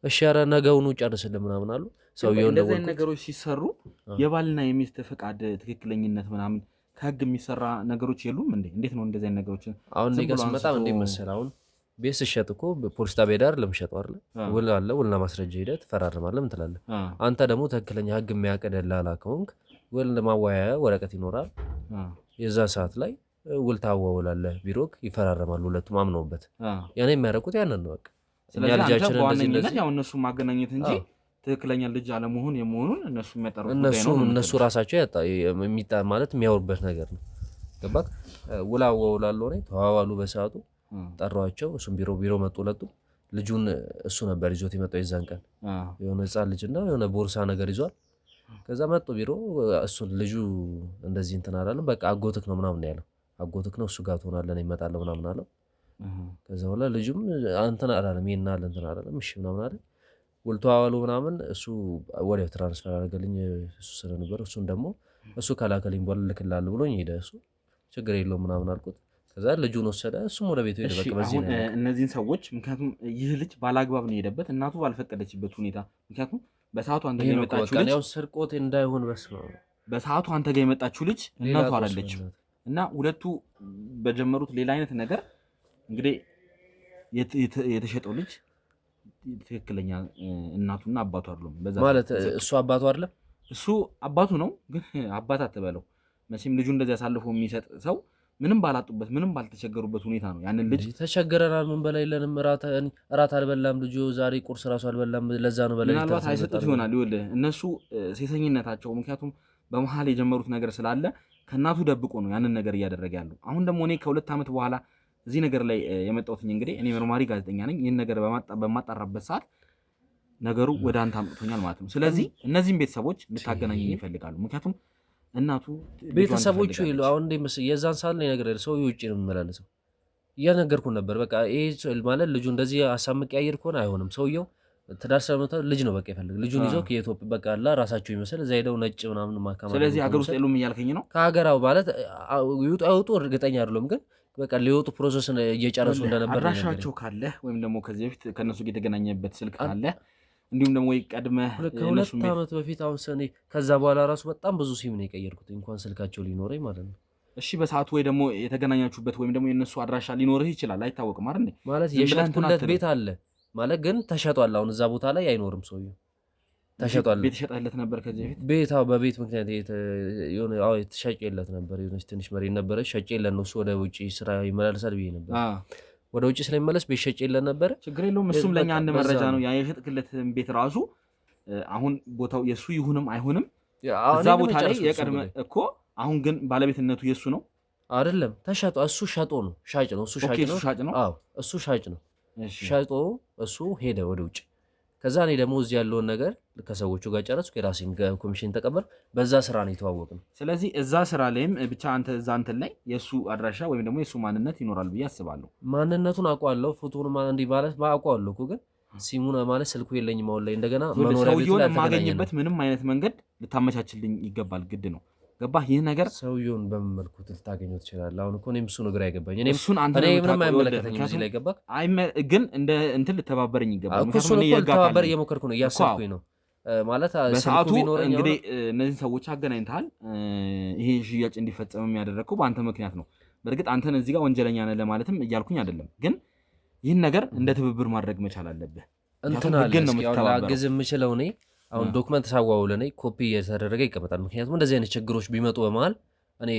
S2: እሺ ኧረ ነገውኑ ጨርስልን ምናምን አሉ። ሰውየው እንደዚህ ነገሮች ሲሰሩ የባልና የሚስት ፈቃድ ትክክለኝነት ምናምን ከህግ የሚሰራ ነገሮች የሉም እንዴ? እንዴት ነው እንደዚህ አይነት ነገሮችን
S3: አሁን ሊጋስ በጣም እንዴ መሰለህ አሁን ቤት ስትሸጥ እኮ ፖሊስ ጣቢያ ዳር ለምሸጠው አይደል ውል አለ። ውልና ማስረጃ ሄደህ ትፈራርማለህ። ምን ትላለህ? አንተ ደግሞ ትክክለኛ ህግ የሚያቀድ ደላላ ከሆንክ ውል ማዋያያ ወረቀት ይኖራል። የዛ ሰዓት ላይ ውል ታዋውላለህ። ቢሮክ ይፈራረማሉ ሁለቱም አምነውበት። ያኔ የሚያደርጉት ያንን ነው በቃ።
S2: ስለዚህ አንተ በዋነኝነት ያው እነሱ ማገናኘት እንጂ ትክክለኛ ልጅ አለመሆን የመሆኑን እነሱ የሚያጠሩት
S3: እነሱ ራሳቸው ማለት የሚያወሩበት ነገር ነው። ገባክ? ውል አዋውላለሁ እኔ ተዋዋሉ። በሰዓቱ ጠሯቸው። እሱም ቢሮ መጡ። ሁለቱ ልጁን እሱ ነበር ይዞት የመጣው የዛን ቀን የሆነ ህፃን ልጅና የሆነ ቦርሳ ነገር ይዟል። ከዛ መጡ ቢሮ። እሱን ልጁ እንደዚህ እንትን አላለም። በቃ አጎትክ ነው ምናምን ያለው። አጎትክ ነው እሱ ጋር ትሆናለህ እመጣለሁ ምናምን አለው። ከዛ በኋላ ልጁም እንትን አላለም። ይሄን አለ እንትን አላለም። እሺ ምናምን አለ። ውል ተዋዋሉ ምናምን። እሱ ወዲያው ትራንስፈር አደረገልኝ እሱ ስለነበር። እሱን ደግሞ እሱ ካላከልኝ በኋላ ልክልሃለሁ ብሎኝ ሄደ። እሱ ችግር የለውም ምናምን አልኩት። ከዛ ልጁን ወሰደ። እሱም ወደ ቤቱ ሄደ። በቃ በዚህ ነው
S2: እነዚህን ሰዎች ምክንያቱም ይህ ልጅ ባላግባብ ነው የሄደበት እናቱ ባልፈቀደችበት ሁኔታ። ምክንያቱም በሰዓቱ አንተ ጋር የመጣችው ልጅ
S3: ያው ስርቆት እንዳይሆን
S2: በሰዓቱ አንተ ጋር የመጣችው ልጅ እናቱ አይደለችም። እና ሁለቱ በጀመሩት ሌላ አይነት ነገር እንግዲህ የተሸጠው ልጅ ትክክለኛ እናቱና አባቱ አይደሉም። በዛ
S3: ማለት እሱ አባቱ አይደለም።
S2: እሱ አባቱ ነው፣ ግን አባት አትበለው መቼም። ልጁ እንደዚህ አሳልፎ የሚሰጥ ሰው ምንም ባላጡበት ምንም ባልተቸገሩበት ሁኔታ ነው ያንን ልጅ
S3: ተቸገረናል ምን በላይ ለንም እራት አልበላም ልጁ ዛሬ ቁርስ ራሱ አልበላም ለዛ ነው በላይ
S2: ምናልባት አይሰጡት ይሆናል ይኸውልህ እነሱ ሴተኝነታቸው ምክንያቱም በመሃል የጀመሩት ነገር ስላለ ከእናቱ ደብቆ ነው ያንን ነገር እያደረገ ያለው አሁን ደግሞ እኔ ከ2 ዓመት በኋላ እዚህ ነገር ላይ የመጣሁትኝ እንግዲህ እኔ መርማሪ ጋዜጠኛ ነኝ ይህን ነገር በማጣራበት ሰዓት ነገሩ ወደ አንተ አምጥቶኛል ማለት ነው ስለዚህ እነዚህም ቤተሰቦች ልታገናኝ ይፈልጋሉ ምክንያቱም እናቱ
S3: ቤተሰቦቹ ይሉ አሁን እንደምስ የዛን ሰዓት ላይ ነገር ሰው ውጪ ነው የሚመላለሰው እያነገርኩ ነበር በቃ ይሄ ማለት ልጁ እንደዚህ አሳምቅ ያየር ከሆነ አይሆንም ሰውየው ትዳር ስለመጣ ልጅ ነው በቃ ይፈልግ ልጁን ይዘው ከኢትዮጵያ በቃ አላ ራሳቸው ይመስል እዛ ሄደው ነጭ ምናምን ማካማ
S2: ስለዚህ ሀገር ውስጥ የሉም እያልከኝ ነው
S3: ከሀገራው ማለት ይወጡ እርግጠኛ አይደለም ግን በቃ ሊወጡ ፕሮሰስን እየጨረሱ እንደነበር ነው
S2: አድራሻቸው ካለ ወይም ደግሞ ከዚህ በፊት ከነሱ ጋር የተገናኘበት ስልክ ካለ እንዲሁም ደግሞ ቀድመህ
S3: ከሁለት ዓመት በፊት አሁን ሰኔ ከዛ በኋላ ራሱ በጣም ብዙ ሲም ነው የቀየርኩት እንኳን ስልካቸው ሊኖረኝ ማለት ነው
S2: እሺ በሰዓቱ ወይ ደግሞ የተገናኛችሁበት ወይም ደግሞ የነሱ አድራሻ ሊኖርህ ይችላል አይታወቅም አይደል
S3: ማለት የሸጥኩለት ቤት አለ ማለት ግን ተሸጧል አሁን እዛ ቦታ ላይ አይኖርም ሰውየው ተሸጧል
S2: ቤት ሸጠለት ነበር ከዚህ በፊት
S3: ቤታው በቤት ምክንያት የሆነ ተሸጬለት ነበር የሆነች ትንሽ መሬት ነበረ ሸጬለት ነው እሱ ወደ ውጪ ስራ ይመላለሳል ብዬ ነበር ወደ ውጪ ስለሚመለስ ቤት ሸጬለት ነበር
S2: ችግር የለውም እሱም ለኛ አንድ መረጃ ነው ያ የሸጥክለት ቤት ራሱ አሁን ቦታው የሱ ይሁንም አይሁንም እዛ ቦታ ላይ የቀድመ እኮ አሁን ግን ባለቤትነቱ የሱ ነው
S3: አይደለም ተሸጦ እሱ ሸጦ ነው ሻጭ ነው እሱ ሻጭ ነው አዎ እሱ ሻጭ ነው ሸጦ እሱ ሄደ ወደ ውጪ ከዛ እኔ ደግሞ እዚህ ያለውን ነገር ከሰዎቹ ጋር ጨረስኩ የራሴን ኮሚሽን ተቀበል በዛ ስራ ነው የተዋወቅነው
S2: ስለዚህ እዛ ስራ ላይም ብቻ አንተ እዛ እንትን ላይ የሱ አድራሻ ወይም ደግሞ የሱ ማንነት ይኖራል ብዬ አስባለሁ
S3: ማንነቱን አውቀዋለሁ ፎቶውን እንዲህ ማለት አውቀዋለሁ እኮ ግን ሲሙን ማለት ስልኩ የለኝም አሁን ላይ እንደገና መኖሪያ ቤት ላይ
S2: ማገኝበት ምንም አይነት መንገድ ልታመቻችልኝ ይገባል ግድ ነው ገባህ ይሄ ነገር
S3: ሰውየውን በመመልኩ ልታገኘው ትችላለህ አሁን እኮ እኔም እሱ ነገር አይገባኝ እኔም ምንም አይመለከተኝም እዚህ ላይ ገባህ
S2: ግን እንደ እንትን ልተባበረኝ ይገባል
S3: ምክንያቱም እኔ ልተባበር እየሞከርኩ ነው እያሰብኩኝ ነው ማለት
S2: በሰዓቱ እንግዲህ እነዚህ ሰዎች አገናኝተሃል ይሄ ሽያጭ እንዲፈጸም ያደረግከው በአንተ ምክንያት ነው በእርግጥ አንተን እዚህ ጋር ወንጀለኛ ነህ ለማለትም እያልኩኝ አይደለም ግን ይህን ነገር እንደ ትብብር ማድረግ መቻል አለብህ
S3: እንትን አለ ላግዝ የምችለው እኔ አሁን ዶክመንት ሳዋውለ እኔ ኮፒ እየተደረገ ይቀመጣል ምክንያቱም እንደዚህ አይነት ችግሮች ቢመጡ በመሃል እኔ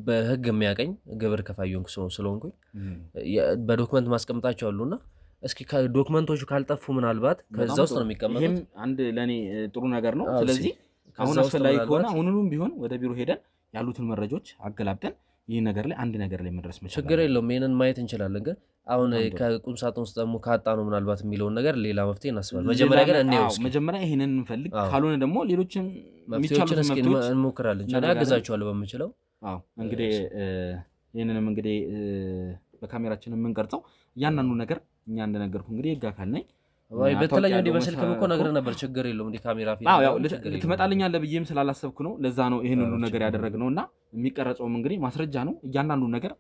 S3: በህግ የሚያቀኝ ግብር ከፋዩንክ ስለሆንኩኝ በዶክመንት ማስቀምጣቸው አሉና እስኪ ዶክመንቶቹ ካልጠፉ ምናልባት ከዛ ውስጥ ነው የሚቀመጡት
S2: ይሄም አንድ ለኔ ጥሩ ነገር ነው ስለዚህ አሁን አስፈላጊ ከሆነ አሁኑንም ቢሆን ወደ ቢሮ ሄደን ያሉትን መረጃዎች አገላብጠን ይህ ነገር ላይ አንድ ነገር ላይ መድረስ መቻል
S3: ችግር የለውም ይሄንን ማየት እንችላለን ግን አሁን ከቁም ሳጥን ውስጥ ደግሞ ካጣ ነው ምናልባት የሚለውን ነገር ሌላ መፍትሄ እናስባለን መጀመሪያ ግን
S2: መጀመሪያ ይሄንን እንፈልግ ካልሆነ ደግሞ ሌሎችም
S3: መፍትሄዎችን እስኪ እንሞክራለን ቻላ ያገዛቸዋለሁ በምችለው
S2: እንግዲህ ይሄንንም እንግዲህ በካሜራችን የምንቀርጸው እያንዳንዱ ነገር እኛ እንደነገርኩ እንግዲህ ህግ አካል ነኝ
S3: ወይ በተለይ እንዲህ በስልክም እኮ ነገር ነበር ችግር የለውም እንዲህ ካሜራ ፊት
S2: ያው ልትመጣልኛለህ ብዬም ስላላሰብኩ ነው ለዛ ነው ይሄን ሁሉ ነገር ያደረግነውና የሚቀረጸውም እንግዲህ ማስረጃ ነው እያንዳንዱ ነገር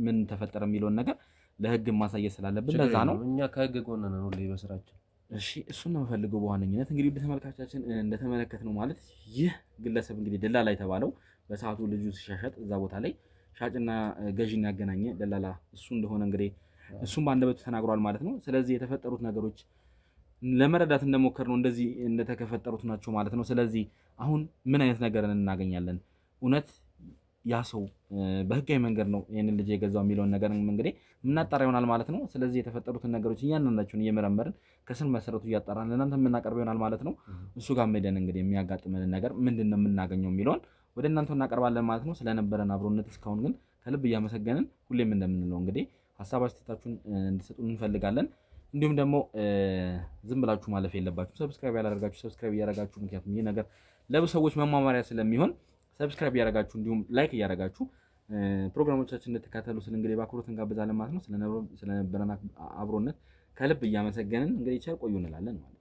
S2: ምን ተፈጠረ የሚለውን ነገር ለህግ ማሳየት ስላለብን ለዛ ነው
S3: እኛ ከህግ ጎን ነን ሁሌ በስራችን
S2: እሺ እሱን ነው የምፈልገው በዋነኝነት እንግዲህ በተመልካቾቻችን እንደተመለከትነው ማለት ይህ ግለሰብ እንግዲህ ደላላ የተባለው በሰዓቱ ልጁ ሲሻሻጥ እዛ ቦታ ላይ ሻጭና ገዢን ያገናኘ ደላላ እሱ እንደሆነ እንግዲህ እሱም በአንደበቱ ተናግሯል ማለት ነው ስለዚህ የተፈጠሩት ነገሮች ለመረዳት እንደሞከር ነው እንደዚህ እንደተከፈጠሩት ናቸው ማለት ነው ስለዚህ አሁን ምን አይነት ነገር እናገኛለን እውነት ያ ሰው በህጋዊ መንገድ ነው ይሄንን ልጅ የገዛው የሚለውን ነገር እንግዲህ ምናጣራ ይሆናል ማለት ነው ስለዚህ የተፈጠሩትን ነገሮች እያንዳንዳቸውን እየመረመርን ከስር መሰረቱ እያጣራን ለእናንተ የምናቀርበው ይሆናል ማለት ነው እሱ ጋር ሄደን እንግዲህ የሚያጋጥመንን ነገር ምንድነው የምናገኘው የሚለውን ወደ እናንተ እናቀርባለን ማለት ነው ስለነበረን አብሮነት እስካሁን ግን ከልብ እያመሰገንን ሁሌም እንደምንለው እንግዲህ ሐሳብ አስተያየታችሁን እንድትሰጡን እንፈልጋለን እንዲሁም ደግሞ ዝም ብላችሁ ማለፍ የለባችሁ ሰብስክራይብ ያላደረጋችሁ ሰብስክራይብ እያደረጋችሁ ምክንያቱም ይሄ ነገር ለብዙ ሰዎች መማማሪያ ስለሚሆን ሰብስክራይብ እያደረጋችሁ እንዲሁም ላይክ እያደረጋችሁ ፕሮግራሞቻችን እንድትከታተሉ ስለ እንግዲህ በአክብሮት እንጋብዛለን ማለት ነው ስለነበረን አብሮነት ከልብ እያመሰገንን እንግዲህ ቸር ቆዩ እንላለን ማለት ነው